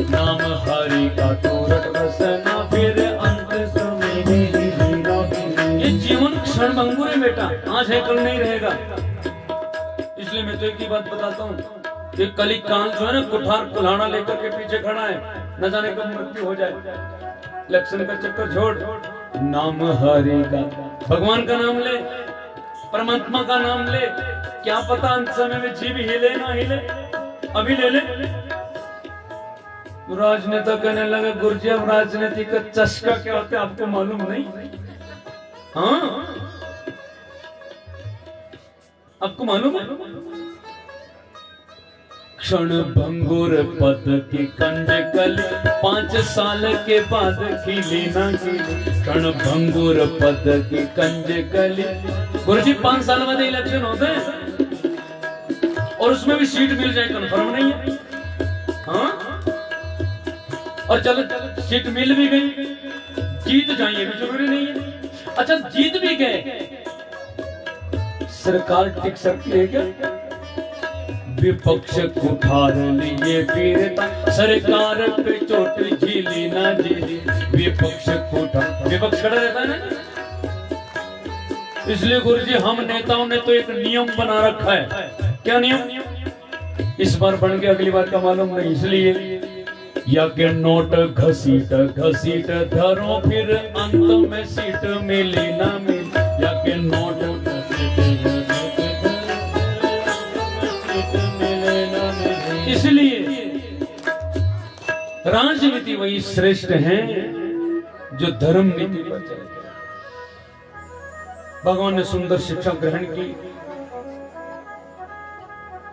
नाम हरि का तोरट रसना फिर अंत समय में ही लेना ही। ये जीवन क्षण भंगुर है बेटा, आज है कल नहीं रहेगा। इसलिए मैं तो एक ही बात बताता हूँ कि कली काल जो है ना कुठार कुल्हाड़ा लेकर के पीछे खड़ा है, न जाने कब मृत्यु हो जाए। लक्षण का चक्कर छोड़, नाम हरि का, भगवान का नाम ले, परमात्मा का नाम ले, क्या पता अंत समय में जीव हिले ना हिले, अभी ले ले। राजनेता कहने लगे गुरुजी अब राजनीति का चस्का क्या होता है आपको मालूम नहीं? हाँ आपको मालूम है? क्षण भंगुर पद की कंज कली 5 साल के बाद खिली ना खिली। क्षण भंगुर पद की कंज कली। गुरुजी 5 साल बाद इलेक्शन होते हैं और उसमें भी सीट मिल जाए कंफर्म नहीं है। हाँ और चलो सीट मिल भी गई, जीत जाए ये भी जरूरी नहीं है। अच्छा जीत भी गए, सरकार टिक सकती है क्या? विपक्ष कुठार लिए वीरता सरकार पे चोट झीली ना झीली। विपक्ष कुठार, विपक्ष खड़ा रहता है ना। इसलिए गुरुजी हम नेताओं ने तो एक नियम बना रखा है। क्या नियम? इस बार बन गया अगली बार का मालूम नहीं। इसलिए या के नोट घसीट घसीट धरो फिर अंत में सीट मिली ना मिली। या के नोट इसलिए राजनीति वही श्रेष्ठ है जो धर्म नीति पर चले। भगवान ने सुंदर शिक्षा ग्रहण की,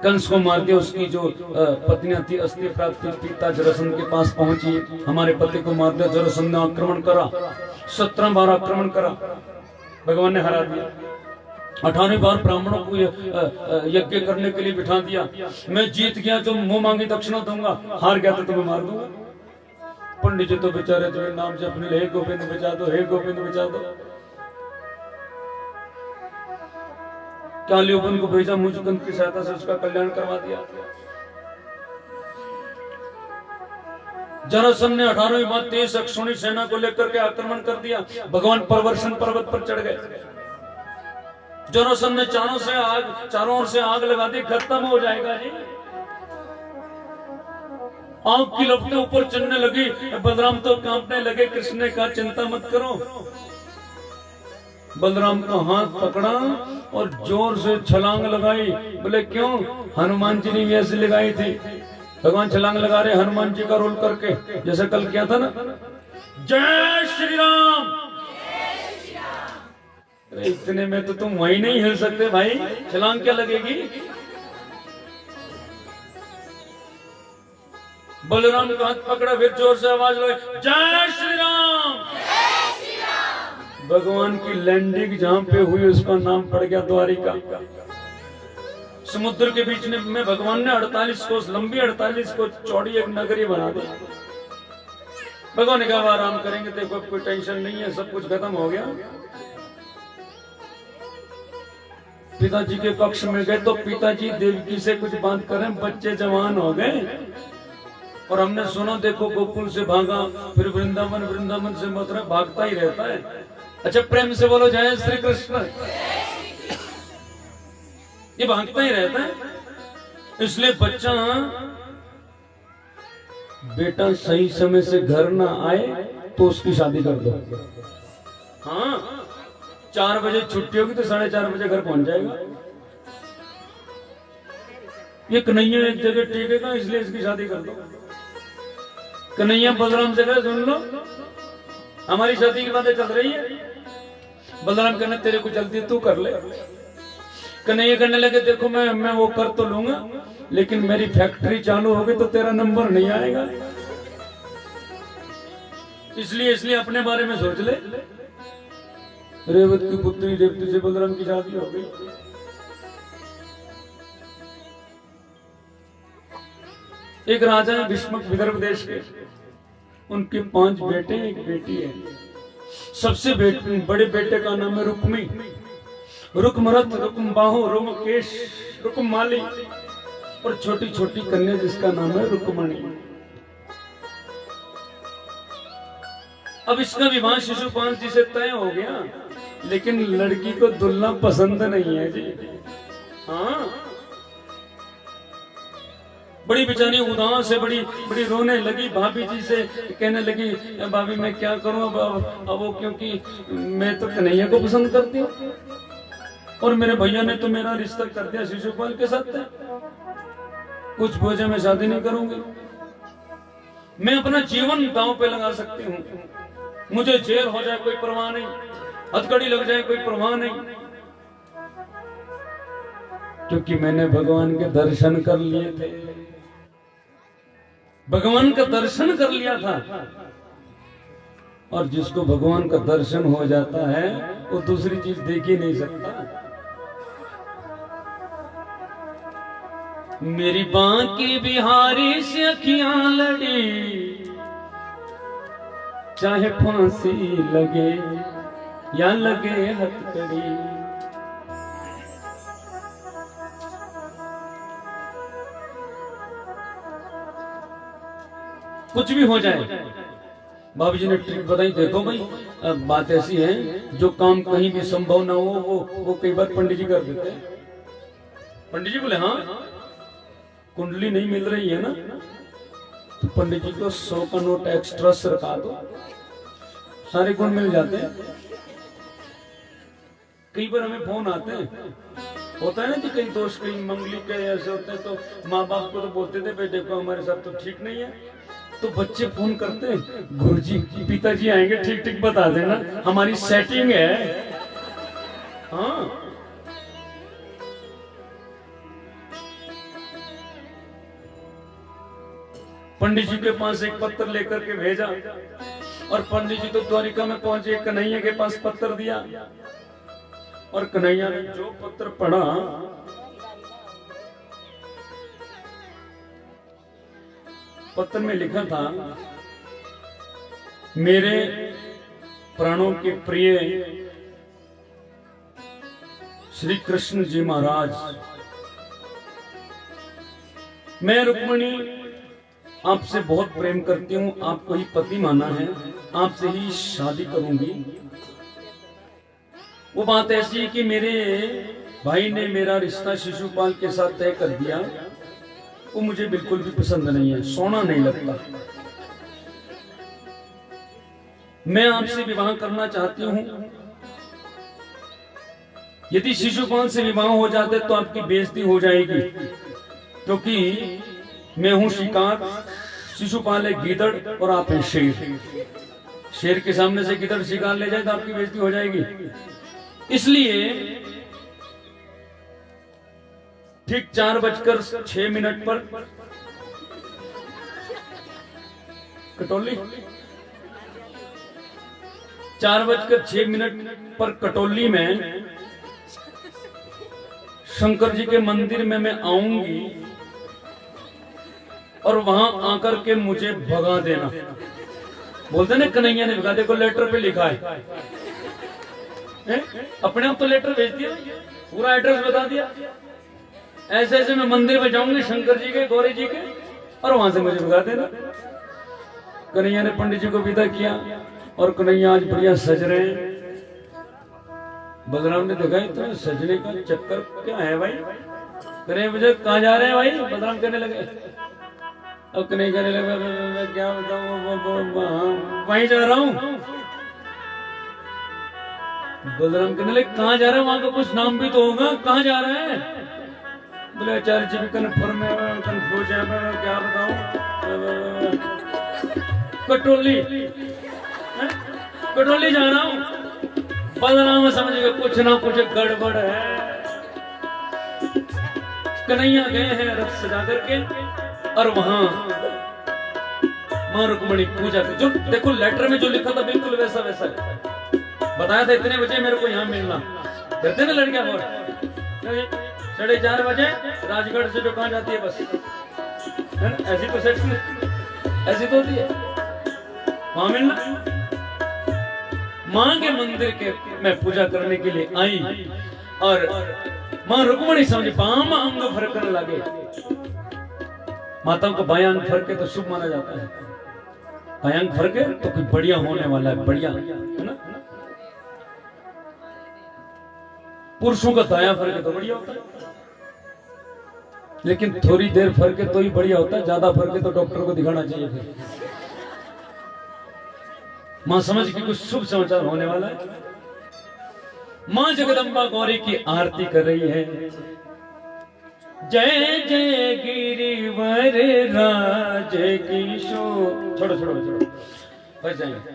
कंस को मार दिया, उसकी जो पत्नियां थी अस्थि प्राप्ति पिता जरासंध के पास पहुंची, हमारे पति को मार दिया। जरासंध ने आक्रमण करा, 17 बार आक्रमण करा, भगवान ने हरा दिया। 18वीं बार ब्राह्मणों को यज्ञ करने के लिए बिठा दिया। मैं जीत गया जो मुंह मांगी दक्षिणा दूंगा, हार गया तो तुम्हें मार दूंगा। पंडित जी तो बेचारे जो नाम से अपने हे गोविंद बचा दो, हे गोविंद बचा दो। कालियोपन को भेजा, मुझकंद की सहायता से उसका कल्याण करवा दिया। जरासंध ने 18वीं बार 23 अक्षौणी सेना को लेकर के आक्रमण कर दिया। भगवान परवर्षण पर्वत पर चढ़ गए। जरासंध ने चारों ओर से आग लगा दी, खत्म हो जाएगा जी। आग की लपटें ऊपर चढ़ने लगी, बलराम तो कांपने लगे। कृष्ण ने कहा चिंता मत करो। बलराम का हाथ पकड़ा और जोर से छलांग लगाई। बोले क्यों? हनुमान जी ने भी ऐसे लगाई थी। भगवान छलांग लगा रहे हनुमान जी का रोल करके, जैसे कल किया था ना, जय श्री राम। इतने में तो तुम वहीं नहीं हिल सकते भाई, छलांग क्या लगेगी? बलराम का हाथ पकड़ा, फिर जोर से आवाज लगाई, जय श्री राम। भगवान की लैंडिंग जहां पे हुई उसका नाम पड़ गया द्वारिका। समुद्र के बीच में भगवान ने 48 कोस लंबी 48 कोस चौड़ी एक नगरी बना दी। भगवान ने कहा आराम करेंगे, देखो कोई टेंशन नहीं है, सब कुछ खत्म हो गया। पिताजी के कक्ष में गए तो पिताजी देवकी से कुछ बात करें, बच्चे जवान हो गए और हमने सुना देखो गोकुल से भागा, फिर वृंदावन, वृंदावन से मथुरा, भागता ही रहता है। अच्छा प्रेम से बोलो जय श्री कृष्ण। ये भागता ही रहता है। इसलिए बच्चा बेटा सही समय से घर ना आए तो उसकी शादी कर दो। हाँ 4 बजे छुट्टी होगी तो 4:30 बजे घर पहुंच जाएगा। ये कन्हैया एक जगह टिकेगा, इसलिए इसकी शादी कर दो। कन्हैया बलराम से कहे सुन लो हमारी शादी की बातें चल रही है। बलराम कहना तेरे को जल्दी तू कर ले। कन्हैया कहने लगे देखो मैं वो कर तो लूंगा, लेकिन मेरी फैक्ट्री चालू होगी तो तेरा नंबर नहीं आएगा। इसलिए अपने बारे में सोच ले। रेवत की पुत्री रेवती से बलराम की शादी हो गई। एक राजा है भीष्मक, विदर्भ देश के। उनके 5 बेटे, एक बेटी है। सबसे बड़े बेटे का नाम है रुक्मी, रुक्मरथ, रुक्मबाहु, रुक्मकेश, रुक्ममाली, और छोटी छोटी कन्या जिसका नाम है रुक्मणी। अब इसका विवाह शिशुपाल जी से तय हो गया, लेकिन लड़की को दुल्हा पसंद नहीं है जी। हाँ, बड़ी बेचारी उदास है, बड़ी बड़ी रोने लगी। भाभी जी से कहने लगी, भाभी मैं क्या करूं अब वो, क्योंकि मैं तो कन्हैया को पसंद करती हूँ और मेरे भैया ने तो मेरा रिश्ता कर दिया शिशुपाल के साथ। कुछ वजह मैं शादी नहीं करूंगी, मैं अपना जीवन दांव पे लगा सकती हूँ। मुझे जेल हो जाए कोई परवाह नहीं, हथकड़ी लग जाए कोई परवाह नहीं, क्योंकि मैंने भगवान के दर्शन कर लिए थे, भगवान का दर्शन कर लिया था। और जिसको भगवान का दर्शन हो जाता है वो दूसरी चीज देख ही नहीं सकता। मेरी बांकी बिहारी से अखियां लड़ी, चाहे फांसी लगे या लगे हथकड़ी। कुछ भी हो जाए, भाभी जी ने ट्रिक बताई। देखो भाई, बात ऐसी है, जो काम कहीं भी संभव ना हो वो कई बार पंडित जी कर देते हैं। पंडित जी बोले हाँ कुंडली नहीं मिल रही है ना, तो पंडित जी को 100 का नोट एक्स्ट्रा सरका दो, सारे गुण मिल जाते हैं। कई बार हमें फोन आते हैं, होता है ना कि कई दोस्त कई मंगली के ऐसे होते हैं, तो माँ बाप को तो बोलते थे बेटे को हमारे साथ तो ठीक नहीं है, तो बच्चे फोन करते हैं, गुरुजी पिताजी आएंगे, ठीक ठीक बता देना, हमारी सेटिंग है। हाँ, पंडित जी के पास एक पत्र लेकर के भेजा, और पंडित जी तो द्वारिका में पहुंचे, कन्हैया के पास पत्र दिया, और कन्हैया ने जो पत्र पढ़ा, पत्र में लिखा था, मेरे प्राणों के प्रिय श्री कृष्ण जी महाराज, मैं रुक्मिणी आपसे बहुत प्रेम करती हूँ, आपको ही पति माना है, आपसे ही शादी करूंगी। वो बात ऐसी है कि मेरे भाई ने मेरा रिश्ता शिशुपाल के साथ तय कर दिया, वो मुझे बिल्कुल भी पसंद नहीं है, सोना नहीं लगता। मैं आपसे विवाह करना चाहती हूँ। यदि शिशुपाल से विवाह हो जाते तो आपकी बेइज्जती हो जाएगी, क्योंकि मैं हूं शिकार, शिशुपाल है गीदड़ और आप हैं शेर। शेर के सामने से गीदड़ शिकार ले जाए तो आपकी बेइज्जती हो जाएगी। इसलिए ठीक 4:06 पर कटोली, 4:06 पर कटोली में शंकर जी के मंदिर में मैं आऊंगी, और वहां आकर के मुझे भगा देना। बोलते ना कन्हैया ने भगा, देखो लेटर पे लिखा है, अपने आप तो लेटर भेज दिया, पूरा एड्रेस बता दिया। ऐसे ऐसे मैं मंदिर में जाऊंगी शंकर जी के, गौरी जी के, और वहां से मुझे भगा देना। कन्हैया ने पंडित जी को विदा किया, और कन्हैया आज बढ़िया सज रहे हैं। बलराम ने देखा तो सजने का चक्कर क्या है भाई, कन्हैया मुझे कहाँ जा रहे हैं भाई, बलराम कहने लगे। अब कन्हैया कहने लगे मैं क्या बताऊं, वहीं जा रहा हूं। बलराम कहने लगे कहाँ जा रहे हैं, वहां का कुछ नाम भी तो होगा, कहाँ जा रहे हैं। बोले आचार्य जी भी कन्फर्म है, कंफ्यूज है, मैं क्या बताऊं। कटोली, कटोली जा रहा हूं। बलराम समझेगा कुछ ना कुछ गड़बड़ है। कन्हैया गए हैं रथ सजा करके, और वहां मां रुक्मिणी पूजा की। जो देखो लेटर में जो लिखा था बिल्कुल वैसा वैसा है। बताया था इतने बजे मेरे को यहाँ मिलना, करते ना लड़कियां बोल 4:30 बजे राजगढ़ से जो कहाँ जाती है बस, है ना? ऐसी तो सेट ऐसी तो होती है वहां मिलना। मां के मंदिर के मैं पूजा करने के लिए आई और मां रुक्मणी समझ बाम अंग फरकने लगे। माताओं को बायां अंग फरके तो शुभ माना जाता है, बायां अंग फरके तो कुछ बढ़िया होने वाला है, बढ़िया है ना। पुरुषों का दायां फरके तो बढ़िया होता है, लेकिन थोड़ी देर फरके तो ही बढ़िया होता है, ज्यादा फरके तो डॉक्टर को दिखाना चाहिए फिर। मां समझ के कुछ शुभ समाचार होने वाला है। मां जगदम्बा गौरी की आरती कर रही है। जय जय गिरिवर राज किशोर। छोड़ो छोड़ो छोड़ो बस जाएंगे।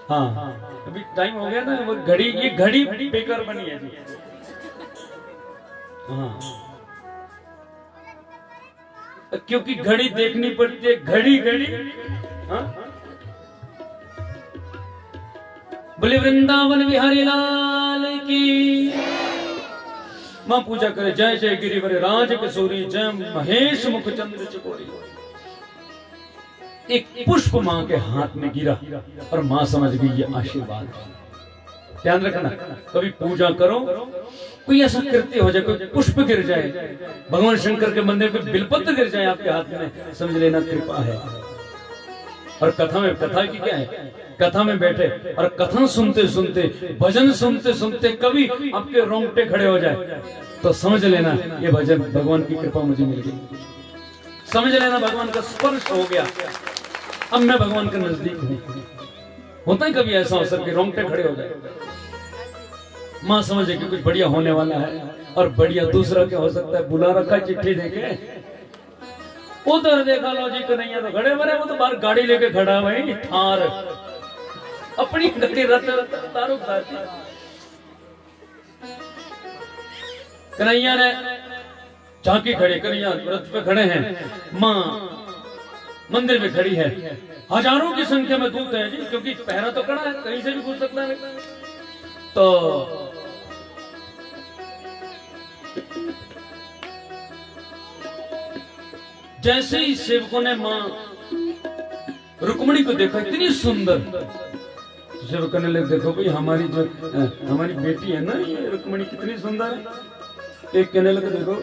हाँ अभी टाइम हो गया ना, वो घड़ी, ये घड़ी बेकार बनी है जी। हाँ क्योंकि घड़ी देखनी पड़ती है, घड़ी घड़ी। हाँ बोले वृंदावन बिहारी लाल की। मां पूजा करे। जय जय गिरिवर राज किशोरी, जय महेश मुख चंद्र चकोरी। एक पुष्प मां के हाथ में गिरा और मां समझ गई ये आशीर्वाद। ध्यान रखना, कभी पूजा करो कोई ऐसा कृत्य हो जाए, कोई पुष्प गिर जाए, भगवान शंकर के मंदिर पे बिलपत्र गिर जाए आपके हाथ में, समझ लेना कृपा है। और कथा में, कथा की क्या है, कथा में बैठे और कथा सुनते सुनते, भजन सुनते सुनते कभी आपके रोंगटे खड़े हो जाए तो समझ लेना ये भजन भगवान की कृपा मुझे मिल गई, समझ लेना भगवान का स्पर्श हो गया, अब मैं भगवान के नजदीक हूं। होता है कभी ऐसा अवसर कि रोंगटे खड़े हो जाए। मां समझे कि कुछ बढ़िया होने वाला है। और बढ़िया दूसरा क्या हो सकता है, बुला रखा चिट्ठी देके, उधर देखा लो जी कन्हैया तो खड़े मरे, वो तो बाहर गाड़ी लेके खड़ा भाई, थार अपनी गति रथ तारो उतारती। कन्हैया ने झांकी खड़ी, कन्हैया रथ पे खड़े हैं, मां मंदिर में खड़ी है, हजारों की संख्या में दूत है जी, क्योंकि पहरा तो खड़ा है, कहीं से भी घुस सकता है। तो जैसे ही सेवकों ने मां रुक्मणी को देखा, इतनी सुंदर, तो सेवक कहने लगे देखो भाई हमारी जो हमारी बेटी है ना ये रुक्मणी कितनी सुंदर है। एक कहने लगे देखो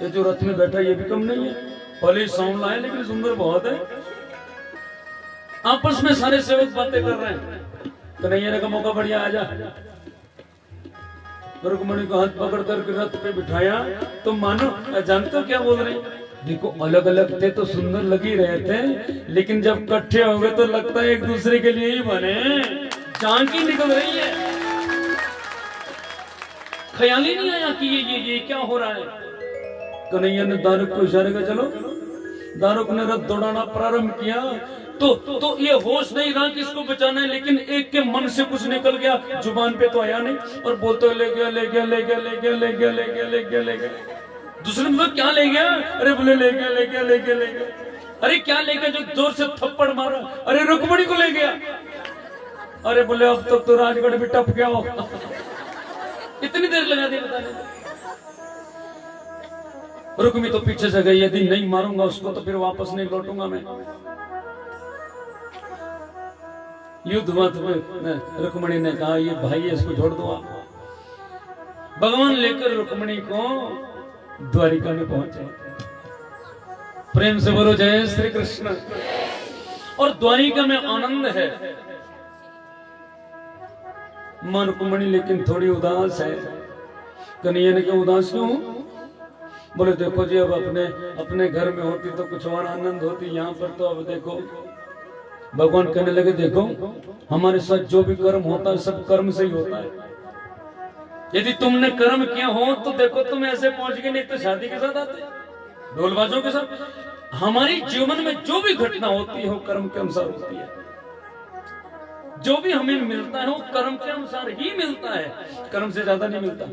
ये जो रथ में बैठा ये भी कम नहीं है, भले सांवला है लेकिन सुंदर बहुत है। आपस में सारे सेवक बातें कर रहे हैं। कन्हैया ने का मौका बढ़िया आ जा, रुक्मणी को हाथ पकड़ करके रथ पे बिठाया। तो मानो जानते हो क्या बोल रहे हैं, देखो अलग अलग थे तो सुंदर लग ही रहे थे, लेकिन जब इकट्ठे हो गए तो लगता है एक दूसरे के लिए ही बने, झांकी निकल रही है। ख्याल ही नहीं आया कि ये क्या हो रहा है। कन्हैया ने दारुक को इशारे का चलो, दारुक ने रथ दौड़ाना प्रारंभ किया। तो ये होश नहीं रहा कि इसको बचाना है, लेकिन एक के मन से कुछ निकल गया, जुबान पे तो आया नहीं, और बोलते ले गया ले गया ले गया ले गया ले गया ले गया ले गया ले गया। दूसरे मतलब क्या ले गया, अरे बोले ले गया ले गया ले गया ले गया। अरे क्या ले गया, जो जोर से थप्पड़ मारा, अरे रुक्मणी को ले गया। अरे बोले अब तक तो राजगढ़ भी टप गया हो। इतनी देर लगा दी बताने। रुक्मी तो पीछे से गई, यदि नहीं मारूंगा उसको तो फिर वापस नहीं लौटूंगा मैं। युद्ध हुआ तो रुक्मणी ने कहा ये भाई है, इसको छोड़ दो आप। भगवान लेकर रुक्मणी को द्वारिका में पहुंचे। प्रेम से बोलो जय श्री कृष्ण। और द्वारिका में आनंद है। मां रुक्मणी लेकिन थोड़ी उदास है। कन्हैया ने कहा उदास क्यों? बोले देखो जी अब अपने घर में होती तो कुछ और आनंद होती, यहाँ पर तो अब देखो। भगवान कहने लगे देखो हमारे साथ जो भी कर्म होता है सब कर्म से ही होता है। यदि तुमने कर्म किया हो तो देखो तुम ऐसे पहुंच गए, नहीं तो शादी के साथ आते, ढोलबाजों के साथ। हमारी जीवन में जो भी घटना होती है वो कर्म के अनुसार होती है। जो भी हमें मिलता है वो कर्म के अनुसार ही मिलता है, कर्म से ज्यादा नहीं मिलता।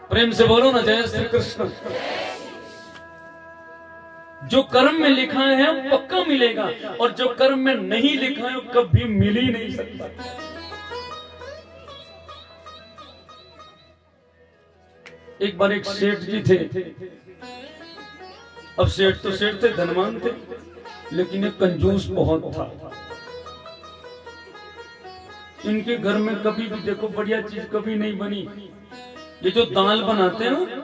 प्रेम से बोलो ना जय श्री कृष्ण। जो कर्म में लिखा है वो पक्का मिलेगा, और जो कर्म में नहीं लिखा है वो कभी मिल ही नहीं सकता। एक बार एक सेठ जी थे, अब सेठ तो सेठ थे, धनवान थे, लेकिन ये कंजूस बहुत था। इनके घर में कभी भी देखो बढ़िया चीज कभी नहीं बनी। ये जो दाल बनाते हैं ना,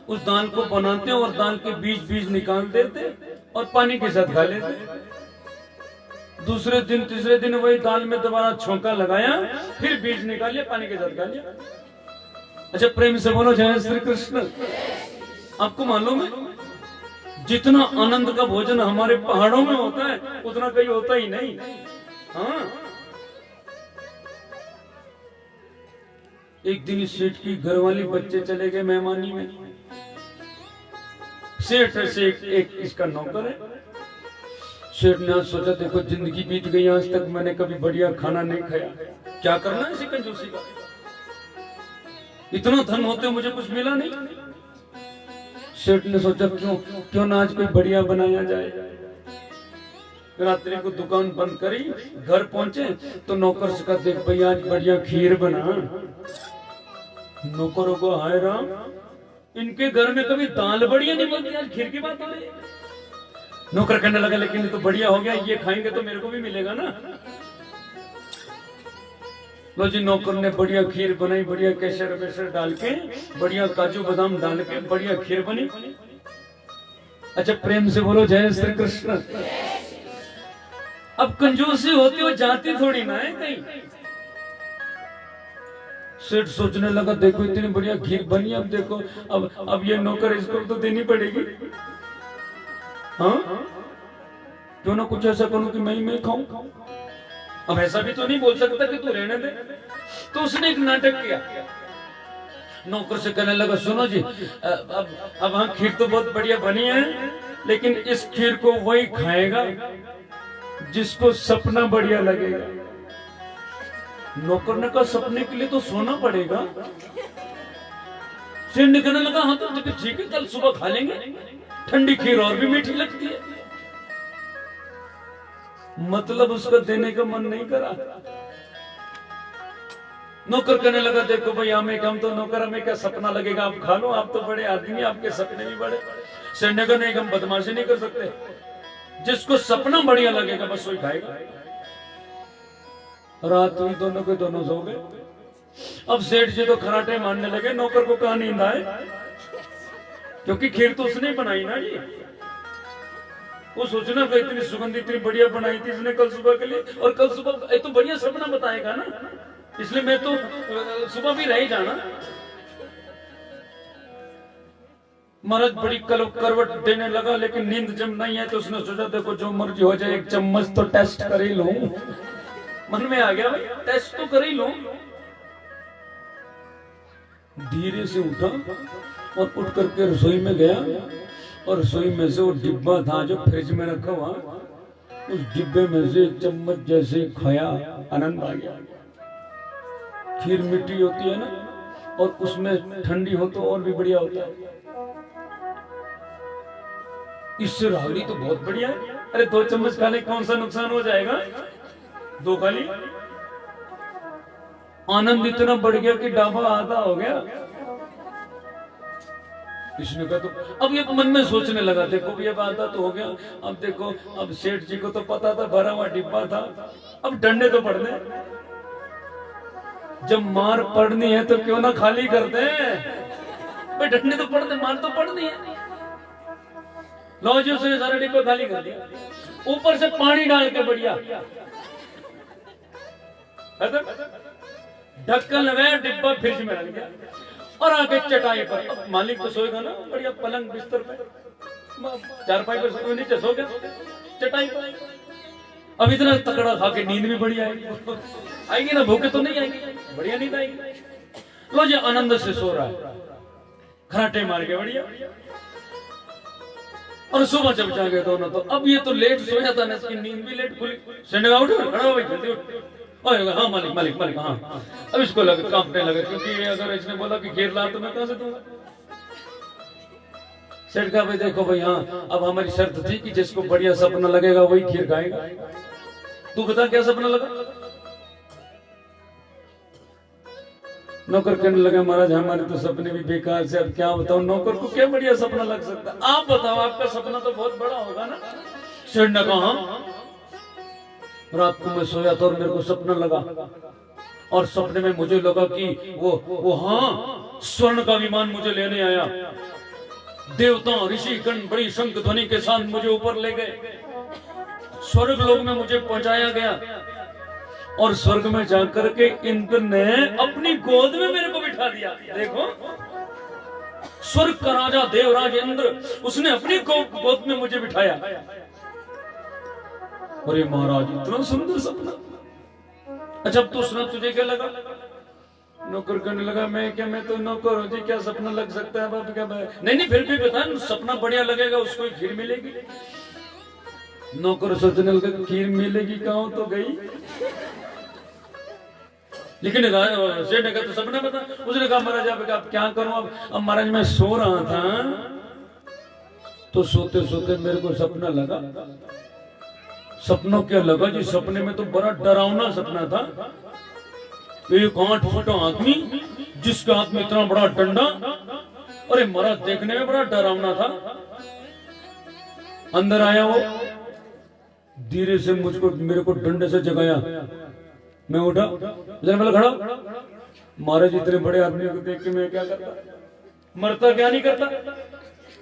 उस दाल को बनाते हैं और दाल के बीज बीज निकाल देते और पानी के साथ खा लेते। दूसरे दिन तीसरे दिन वही दाल में दोबारा छोंका लगाया, फिर बीज निकालिए, पानी के साथ खा लिया। अच्छा, प्रेम से बोलो जय श्री कृष्ण। आपको मालूम है जितना आनंद का भोजन हमारे पहाड़ों में होता है, उतना कहीं होता ही नहीं। हाँ, एक दिन सेठ की घरवाली बच्चे चले गए मेहमानी में। सेठ से एक इसका नौकर है। सेठ ने आज सोचा, देखो जिंदगी बीत गई, आज तक मैंने कभी बढ़िया खाना नहीं खाया, क्या करना है इसी कंजूसी का। इतना धन होते मुझे कुछ मिला नहीं। सेठ ने सोचा क्यों ना आज कोई बढ़िया बनाया जाए। रात्रि को दुकान बंद करी, घर पहुंचे तो नौकर से कहा, देख भाई आज बढ़िया खीर बना। नौकरों को, हाय राम, इनके घर में कभी दाल बढ़िया नहीं बनती, आज खीर की बात हो रही है। नौकर कहने लगा, लेकिन ये तो बढ़िया हो गया, ये खाएंगे तो मेरे को भी मिलेगा ना। लो जी, नौकर ने बढ़िया खीर बनाई, बढ़िया केसर वेसर डाल के, बढ़िया काजू बादाम डाल के बढ़िया खीर बनी। अच्छा, प्रेम से बोलो जय श्री कृष्ण। अब कंजूसी होती हो जाती थोड़ी ना है कहीं। सेठ सोचने लगा, देखो इतनी बढ़िया खीर बनी, अब देखो अब ये नौकर इसको तो देनी पड़ेगी। हाँ, क्यों ना कुछ ऐसा करूं कि मैं खाऊं। अब ऐसा भी तो नहीं बोल सकता कि तू रहने दे। तो उसने एक नाटक किया। नौकर से कहने लगा, सुनो जी, अब हाँ खीर तो बहुत बढ़िया बनी है, लेकिन इस खीर को वही खाएगा जिसको सपना बढ़िया लगेगा। नौकर ने कहा, सपने के लिए तो सोना पड़ेगा। सेठ ने कहने लगा, हाँ तो ठीक है, कल सुबह खा लेंगे, ठंडी खीर और भी मीठी लगती है। मतलब उसका देने का मन नहीं करा। नौकर कहने लगा, देखो भाई हम तो नौकर, हमें क्या सपना लगेगा, आप खा लो, आप तो बड़े आदमी, आपके सपने भी बड़े। सेठ ने कहा, नहीं, हम बदमाशी नहीं कर सकते, जिसको सपना बढ़िया लगेगा बस वही खाएगा। रात हुई, दोनों के दोनों सो गए। अब सेठ जी तो खराटे मारने लगे, नौकर को कहा नींद आए, क्योंकि खीर तो उसने बनाई ना जी। वो सोचना कि इतनी सुगंधी इतनी बढ़िया बनाई थी इसने कल सुबह के लिए, और कल सुबह तो बढ़िया सपना बताएगा ना, इसलिए मैं तो सुबह भी रह जाना। महाराज बड़ी करवट देने लगा, लेकिन नींद जब नहीं है तो उसने सोचा, देखो जो मर्जी हो जाए, एक चम्मच तो टेस्ट कर ही लूं। मन में आ गया, भाई टेस्ट तो कर ही लूं। धीरे से उठा और उठ करके रसोई में गया, और रसोई में से वो डिब्बा था जो फ्रिज में रखा हुआ, उस डिब्बे में से एक चम्मच जैसे खाया, आनंद आ गया। खीर मीठी होती है ना, और उसमें ठंडी हो तो और भी बढ़िया होता है। इससे रागड़ी तो बहुत बढ़िया है। अरे 2 चम्मच खाने कौन सा नुकसान हो जाएगा, 2 खाली। आनंद इतना बढ़ गया कि डाबा आधा हो गया। इसने कहा, तो अब ये मन में सोचने लगा, देखो ये आधा तो हो गया, अब देखो, अब सेठ जी को तो पता था भरा हुआ डिब्बा था, अब डंडे तो पड़ने। जब मार पड़नी है तो क्यों ना खाली करते हैं, भाई डंडे तो पड़ते, मार तो पड़नी है। लो जी, उसने सारा डिब्बा खाली कर दिया, ऊपर से पानी डाल के बढ़िया ढक्कन लगाया, डिब्बा फ्रिज में रख दिया, और आगे चटाई पर। अब मालिक तो सोएगा ना बढ़िया पलंग बिस्तर पे, चारपाई पर सोए, नीचे सो गया चटाई पर। अब इतना तकड़ा खा के नींद भी बढ़िया आएगी ना, भूखे तो नहीं आएगी, बढ़िया नींद आएगी। लो जी, आनंद से सो रहा है, खराटे मार के बढ़िया। और सुबह जब जागे दोनों, तो अब ये तो लेट सोया था ना, इसकी नींद भी लेट खुली। सेंडगा उठ, खड़ा हो भाई, जल्दी उठ। हाँ मालिक मालिक मालिक, हाँ। अब इसको लगा, कांपने लगा, क्योंकि अगर इसने बोला कि खीर ला तो मैं कहां से दूंगा। सेठ कहा, भाई देखो भाई, हाँ अब हमारी शर्त थी कि जिसको बढ़िया सपना लगेगा वही खीर खाएगा। तू बता क्या सपना लगा। नौकर कहने लगा महाराज हमारे तो सपने भी बेकार से, अब क्या बताऊं, नौकर को क्या बढ़िया सपना लग सकता है, आप बताओ, आपका सपना तो बहुत बड़ा होगा ना। सेठ ने कहा रात को मैं सोया था और मेरे को सपना लगा, और सपने में मुझे लगा कि वो हाँ स्वर्ण का विमान मुझे लेने आया, देवता ऋषि गण बड़ी शंख ध्वनि के साथ मुझे ऊपर ले गए, स्वर्ग लोक में मुझे पहुंचाया गया, और स्वर्ग में जाकर के इंद्र ने अपनी गोद में मेरे को बिठा दिया। देखो स्वर्ग का राजा देवराज इंद्र, उसने अपनी गोद में मुझे बिठाया। अरे महाराज इतना सुंदर सपना, अच्छा अब तो सुना, तुझे क्या लगा? नौकर करने लगा मैं तो नौकर हूं जी, क्या सपना लग सकता है बाप, क्या नहीं फिर भी बता, सपना बढ़िया लगेगा, उसको खीर मिलेगी। नौकर सोचने लगा खीर मिलेगी कहाँ, तो गई, लेकिन सेठ ने कहा तो सपना बता। उसने कहा महाराज अब क्या करूं, अब महाराज मैं सो रहा था, तो सोते सोते मेरे को सपना लगा। सपनों क्या लगा जी, सपने में तो बड़ा डरावना सपना था। एक 8 फुट आदमी जिसके हाथ में इतना बड़ा डंडा, अरे महाराज देखने में बड़ा डरावना था। अंदर आया वो, धीरे से मुझको मेरे को डंडे से जगाया, मैं उठा, बोला खड़ा। महाराज इतने बड़े आदमी को देख के मैं क्या करता, मरता क्या नहीं करता।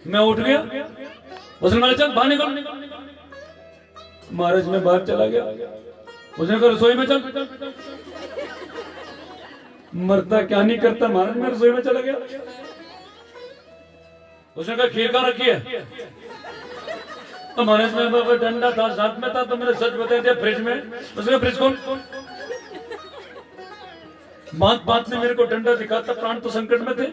मैं उठ गया, उसने बोला चल बाहर निकल। महाराज मैं बाहर चला गया, उसने कहा रसोई में चल। मरता क्या नहीं करता महाराज, मैं रसोई में चला गया। उसने कहा खीर कहाँ रखी है? तो महाराज में डंडा था साथ में था, तो मैंने सच बता दिया फ्रिज में। उसने कहा फ्रिज कौन? बात में मेरे को डंडा दिखाता, प्राण तो संकट में थे।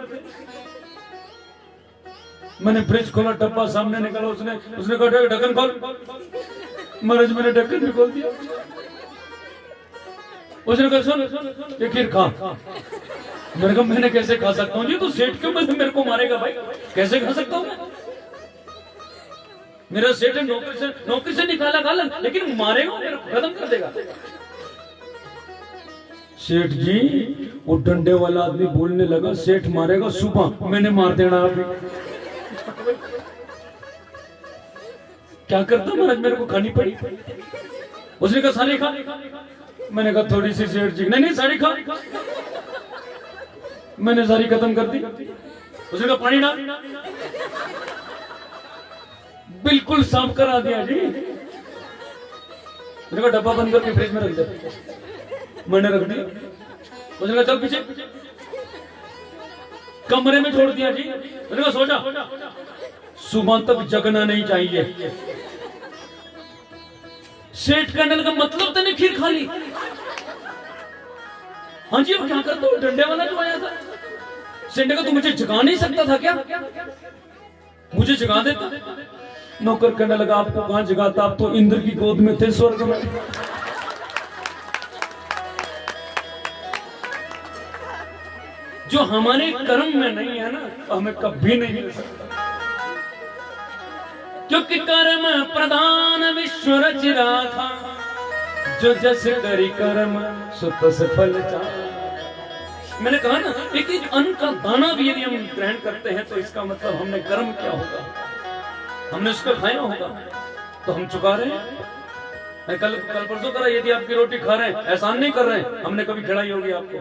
मैंने फ्रिज खोला, डब्बा सामने निकला, उसने कहा ढक्कन खोल। महाराज मैंने ढक्कन भी खोल दिया। उसने कहा सुन ये खीर खा। मैंने कहा मैंने कैसे खा सकता हूँ जी, तो सेठ क्यों मेरे को मारेगा भाई, कैसे खा सकता हूँ मैं? मेरा सेठ नौकरी से निकाला गाला, लेकिन मारेगा, मेरे को खत्म कर देगा। सेठ जी वो डंडे वाला आदमी बोलने लगा सेठ मारेगा सुबह, मैंने मार देना अभी। क्या करता महाराज, मेरे को खानी पड़ी। उसने कहा सारी खा। मैंने कहा थोड़ी सी। सेठ जी नहीं सारी खा। मैंने सारी खत्म कर दी। उसने कहा पानी डाल। बिल्कुल साफ करा दिया जी। मैंने कहा डब्बा बंद करके फ्रिज में रख दे। मैंने रख दिया। उसने कहा चल पीछे। कमरे में छोड़ दिया जी। मैंने कहा सो जा, सुबह तक जगना नहीं चाहिए। सेठ कहने का मतलब तूने खीर खा ली? हाँ जी, अब क्या करता हूँ, डंडे वाला जो आया था। सेठ ने कहा तू मुझे जगा नहीं सकता था क्या? मुझे जगा देता। नौकर कहने लगा आपको कहां जगाता, आप तो इंद्र की गोद में थे स्वर्ग में। जो हमारे कर्म में नहीं है ना, तो हमें कभी नहीं मिल सकता। क्योंकि कर्म प्रधान विश्व रच राखा, जो जस करी कर्म सो तस फल चाहा। मैंने कहा ना, एक अन्न का दाना भी यदि हम ग्रहण करते हैं तो इसका मतलब हमने कर्म क्या होगा, हमने उसको खाया होगा, तो हम चुका रहे हैं। कल परसों करा, यदि आपकी रोटी खा रहे हैं, एहसान नहीं कर रहे हैं, हमने कभी खिलाई होगी आपको,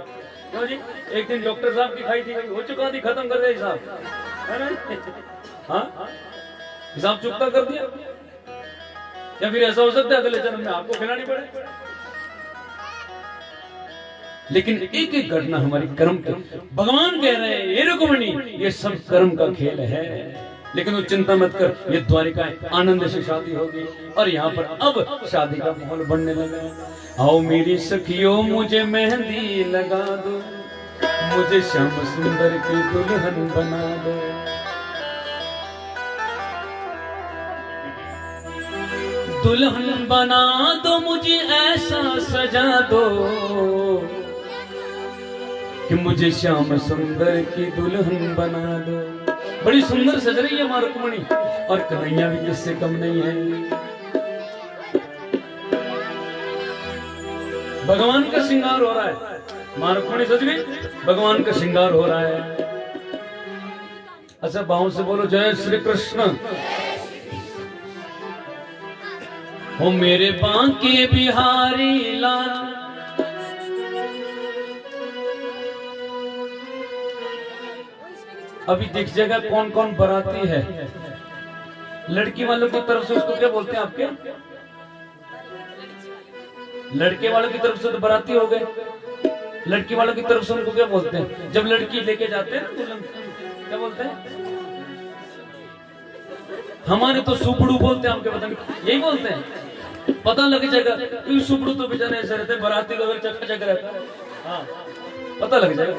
क्यों जी? एक दिन डॉक्टर साहब की खाई थी, हो चुका थी, खत्म कर दिया हिसाब, है ना? हाँ, हिसाब चुकता कर दिया। या फिर ऐसा हो सकता है अगले जन्म में आपको खिलानी पड़े। लेकिन एक एक घटना हमारी कर्म की। भगवान कह रहे हैं ये रुक्मिणी, ये सब कर्म का खेल है, लेकिन वो चिंता मत कर, ये द्वारिका आनंद से शादी होगी। और यहाँ पर अब शादी का माहौल बनने लगा। आओ मेरी सखियों मुझे मेहंदी लगा दो, मुझे श्याम सुंदर की दुल्हन बना दो। दुल्हन बना दो मुझे ऐसा सजा दो कि मुझे श्याम सुंदर की दुल्हन बना दो। बड़ी सुंदर सज रही है मां रुक्मिणी, और कन्हैया भी किससे कम नहीं है। भगवान का श्रृंगार हो रहा है। माँ रुक्मिणी सज गई, भगवान का श्रृंगार हो रहा है। अच्छा बाहों से बोलो जय श्री कृष्ण। हो मेरे बांके बिहारी लाल, अभी दिख जाएगा कौन कौन बराती है। लड़की वालों की तरफ से उसको क्या बोलते हैं आपके? लड़के वालों की तरफ से तो बराती हो गए, लड़की वालों की तरफ से उनको क्या बोलते हैं? जब लड़की लेके जाते हैं दुल्हन, क्या बोलते हैं? हमारे तो सुपड़ू बोलते हैं, आपके पता नहीं यही बोलते हैं। पता लग जाएगा क्योंकि सुपड़ू तो बेचारे ऐसे रहते हैं, बराती का अगर चक रहता है, हाँ पता लग जाएगा।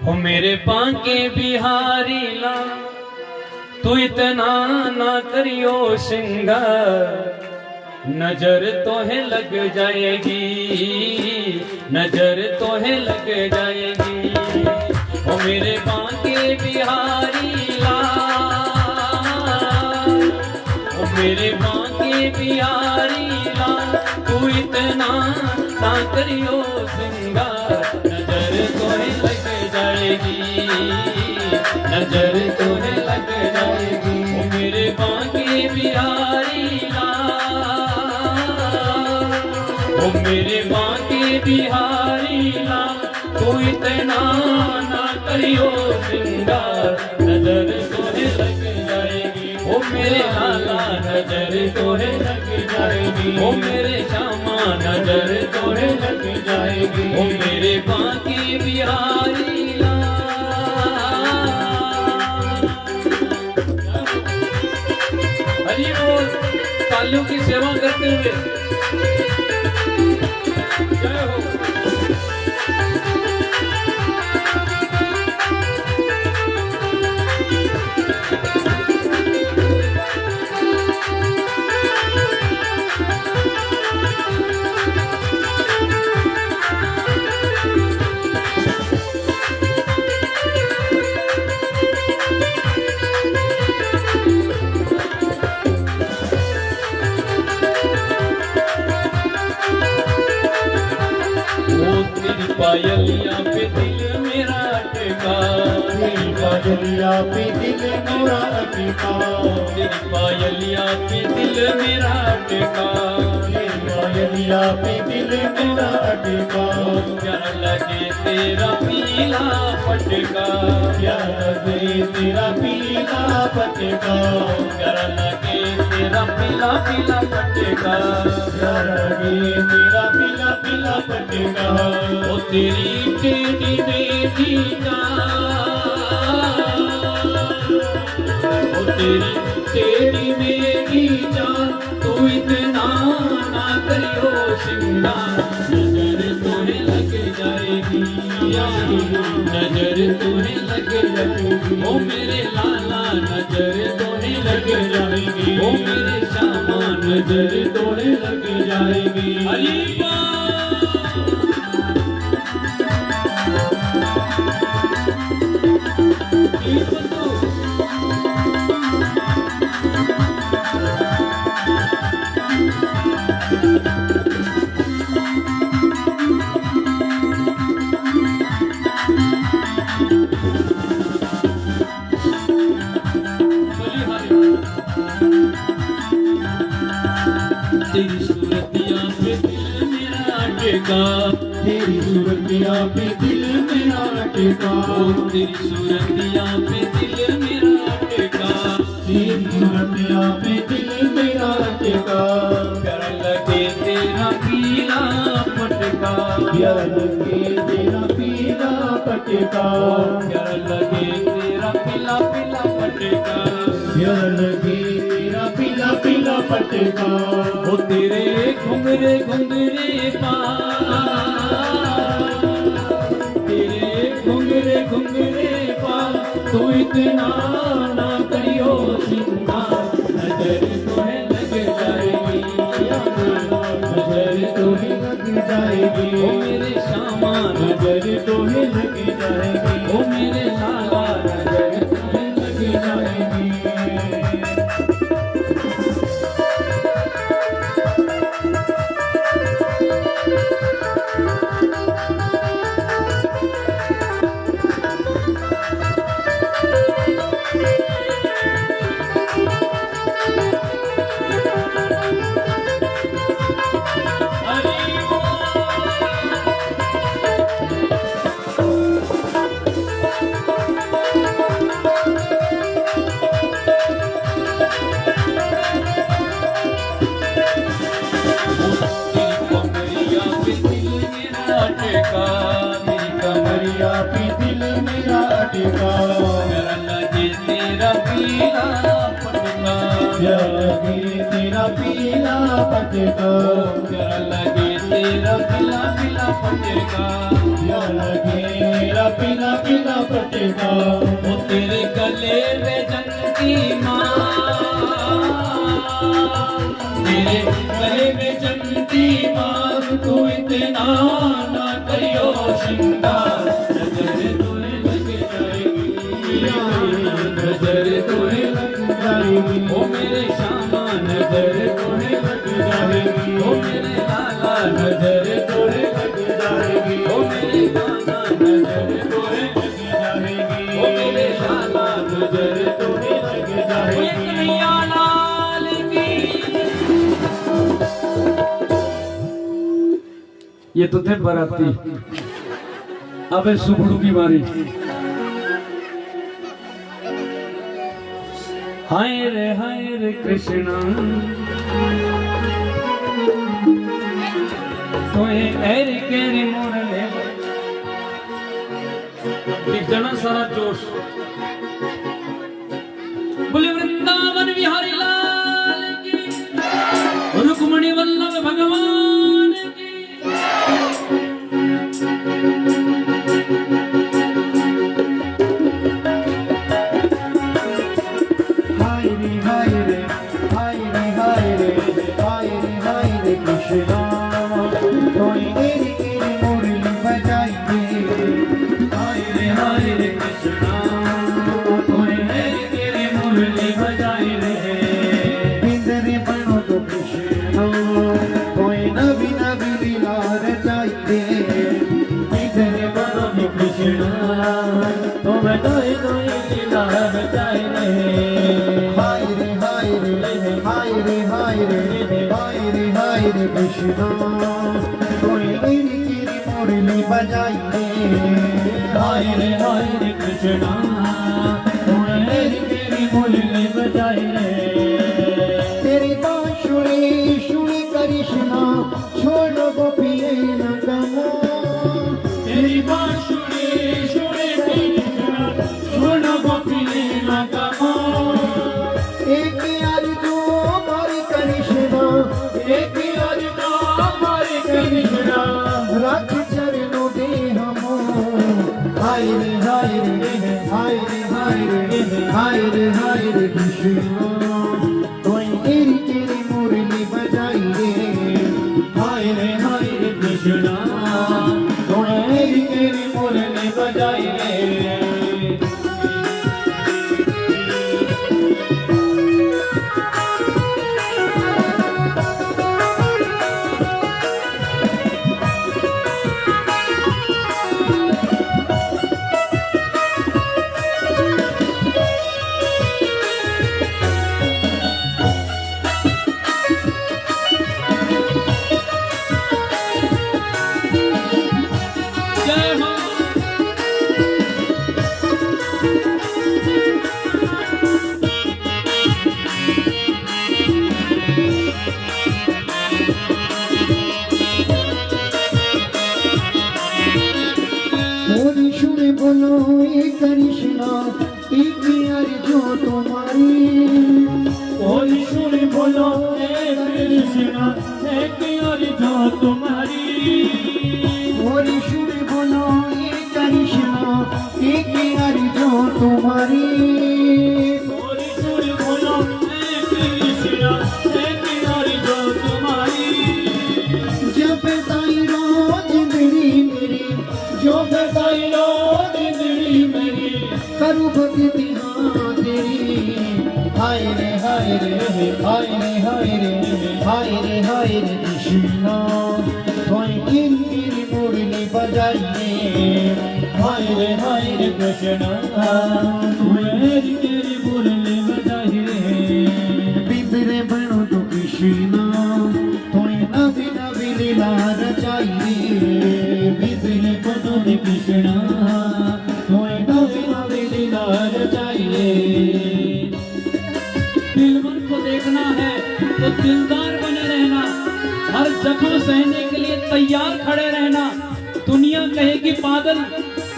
हो मेरे बांके बिहारी ला, तू इतना ना करियो श्रृंगार, नजर तोहे लग जाएगी, नजर तोहे लग जाएगी। ओ मेरे बांके बिहारी लाल, ओ मेरे बांके बिहारी लाल, तू इतना ना करियो श्रृंगार, नजर तोहे लग जाएगी, नजर तोहे लग जाएगी। ओ मेरे बांके बिहारी ओ मेरे बांके बिहारी लाल, तू इतना ना करियो श्रृंगार, नजर तोहे लग जाएगी। ओ मेरे लाला नजर तोहे लग जाएगी, ओ मेरे श्यामा नजर तोहे लग जाएगी। ओ मेरे बांके बिहारी लाल। हरि बोल। तालियों की सेवा करते हुए जय हो। पायलिया पे दिल मेरा अटका, तेरी पायलिया पे दिल मेरा अटका, तेरी पायलिया पे दिल मेरा अटका, तेरी पायलिया पे दिल मेरा अटका। प्यारा लगे तेरा पीला पटका, प्यारा लगे तेरा पीला पटका, प्यारा लगे तेरा पीला पीला पटका, प्यारा लगे तेरा पीला पीला पटका। ओ तेरी टेढ़ी मेरी जान, ओ तेरी टेढ़ी मेरी जान, तू इतना ना करियो श्रृंगार, नजर तोहे लग जाएगी, नजर तोहे लग जाएगी। ओ मेरे लाला नजर तोहे लग जाएगी, ओ मेरे श्यामा नजर तोहे लग जाएगी। हरि बोल। तेरी सूरतिया पे दिल मेरा टेका, तेरी सूरतिया पे दिल मेरा टेका, तेरी सूरतिया पे दिल मेरा टेका, तेरी सूरतिया पे दिल मेरा टेका। प्यारा लगे तेरा पीला पटका, प्यारा लगे तेरा पीला पटका, प्यारा लगे तेरा पीला पीला पटका, प्यारा लगे तेरा पीला पीला पटका। ओ तेरे घुंघरे घुंघरे पाल, तेरे घुंघरे घुंघरे पाल, तू इतना ना करियो श्रृंगार, नजर तोहे लग जाएगी, नजर तोहे लग जाएगी। ओ मेरे श्यामा नजर तोहे लग जाएगी, ओ मेरे लाला नजर तोहे लग जाएगी। पे दिल मेरा अटका, प्यारा लगे तेरा पीला पटका, प्यारा लगे तेरा पीला पटका, प्यारा लगे तेरा पीला पीला पटका, प्यारा लगे तेरा पीला पीला पटका, वो तेरे गले में जंगी माँ, तेरे गले में जंगी माँ, तू इतना ना करियो श्रृंगार, नजर तुम्हें लग जाएगी, नजर तुम्हें लग जाएगी, ओ मेरे श्यामा नजर तुम्हें लग जाएगी, ओ मेरे लाला नजर तुम्हें लग जाएगी, ओ मेरे गाना नजर तुम्हें लग जाएगी, ओ मेरे लाला नजर तुम्हें लग जाएगी। ओ कन्हैया लाल की। ये तो थे बाराती, अब सुबड़ू की बारी। हाय रे कृष्णा, तोए ऐरी केरी मोरले दिख जाना सारा जोश। बोले वृंदावन बिहारी लाल की, रुक्मणी वल्लभ भगवान की। कृष्णा कोई मेरी मेरी मुरली बजाइए, हाय रे कृष्णा, तोए ऐरी केरी मुरली बजाई रे। बिंदरे बनो तो कृष्णा कोई नवी नवी लीला रचाइए, बिंदरे बनो तो कृष्णा, तो मैं नई नई लीला रचाई रे। हाय रे हाय रे हाय रे हाय रे हाय रे हाय रे कृष्णा कोई मेरी मेरी मुरली बजाइए, हाय रे कृष्णा, तोए ऐरी केरी मुरली बजाई रे। तेरी बांसुरी सुनी कृष्णा छोड़ो गोपिये न गमो, तेरी बांसुरी सुने कृष्णा, छोड़ो गोपिये न गमो। एक अर्जो मारी कृष्णा, एक अर्जुना हमारे कृष्णा, रख चरणों दे हमो। हाय रे हाय रे हाय रे हाय रे हाय रे हाय रे कृष्णा कोई तेरी तेरी मुरली बजाइए, हाय रे कृष्णा, तोए ऐरी केरी मुरली बजाई रे। जय हो। मोरी सुने बोलो ये कृष्णा एक अर्जो तुम्हारी, कोई सुन बोलो हे कृष्णा, एक अर्जो तुम्हारी। मोरी सुने बोलो ये कृष्णा एक अर्जो तुम्हारी, कोई सुन बोलो हे कृष्णा, एक अर्जो तुम्हारी। जब ताई रोज मेरी मेरी जो बताई लो जिंदड़ी मेरी, करूँ भक्ति हाँ तेरी। हाय रे हाय रे हाय रे हाय रे हाय रे हाय रे कृष्णा कोई तेरी मुरली बजाइए, हाय रे कृष्णा, तुम्हें तेरी मुरली बजाई रे। बिंदरे बनो तो कृष्णा कोई नवी नवी लीला रचाइए, बिजली बनो रे कृष्णा, कोई नवी नवी लीला रचाइए। दिल मन को देखना है तो दिलदार बने रहना, हर जख्म सहने के लिए तैयार खड़े रहना। दुनिया कहेगी पागल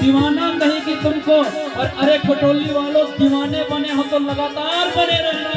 दीवाना कहे कि तुमको, और अरे खटोली वालों दीवाने बने हो तो लगातार बने रहना।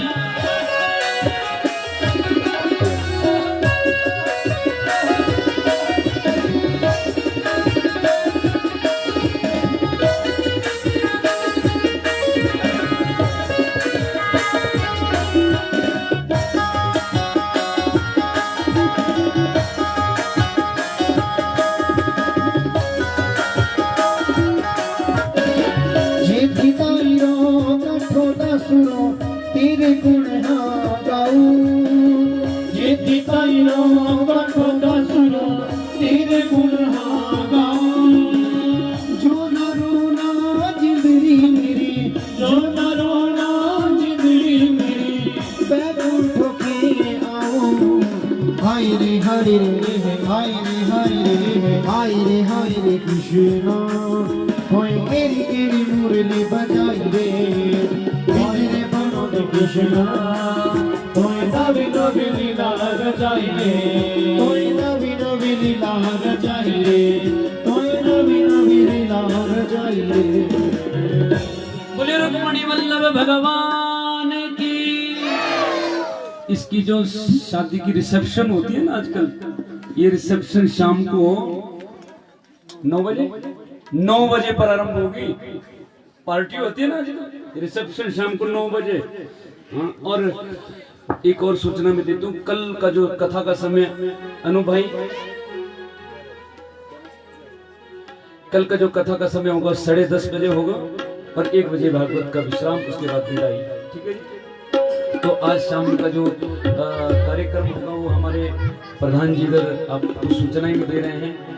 तेरे गुण गाऊं, ये दिखाइयो कठोरा सुनो तेरे गुण गाऊं। जो न रोना जिंदड़ी मेरी, जो न रोना जिंदड़ी मेरी, पैर ठोके आऊं। हाय रे हाय रे हाय रे हाय रे हाय रे हाय रे कृष्णा, कोई केरी केरी मुरली बजाई रे कृष्णा, तोय नवी नवी लीला रचाइए, तोय नवी नवी लीला रचाइए, तोय नवी नवी लीला रचाइए। बोले रुक्मणी वल्लभ भगवान की। इसकी जो शादी की रिसेप्शन होती है ना आजकल, ये रिसेप्शन शाम को 9 बजे 9 बजे प्रारंभ होगी। पार्टी होती है ना आजकल, रिसेप्शन शाम को 9 बजे। हाँ, और एक और सूचना मैं देता हूँ, कल का जो कथा का समय अनु भाई, कल का जो कथा का समय होगा 10:30 बजे होगा और 1 बजे भागवत का विश्राम, उसके बाद विदाई। ठीक है जी। तो आज शाम का जो कार्यक्रम होगा वो हमारे प्रधान जी इधर आपको सूचनाएं दे रहे हैं।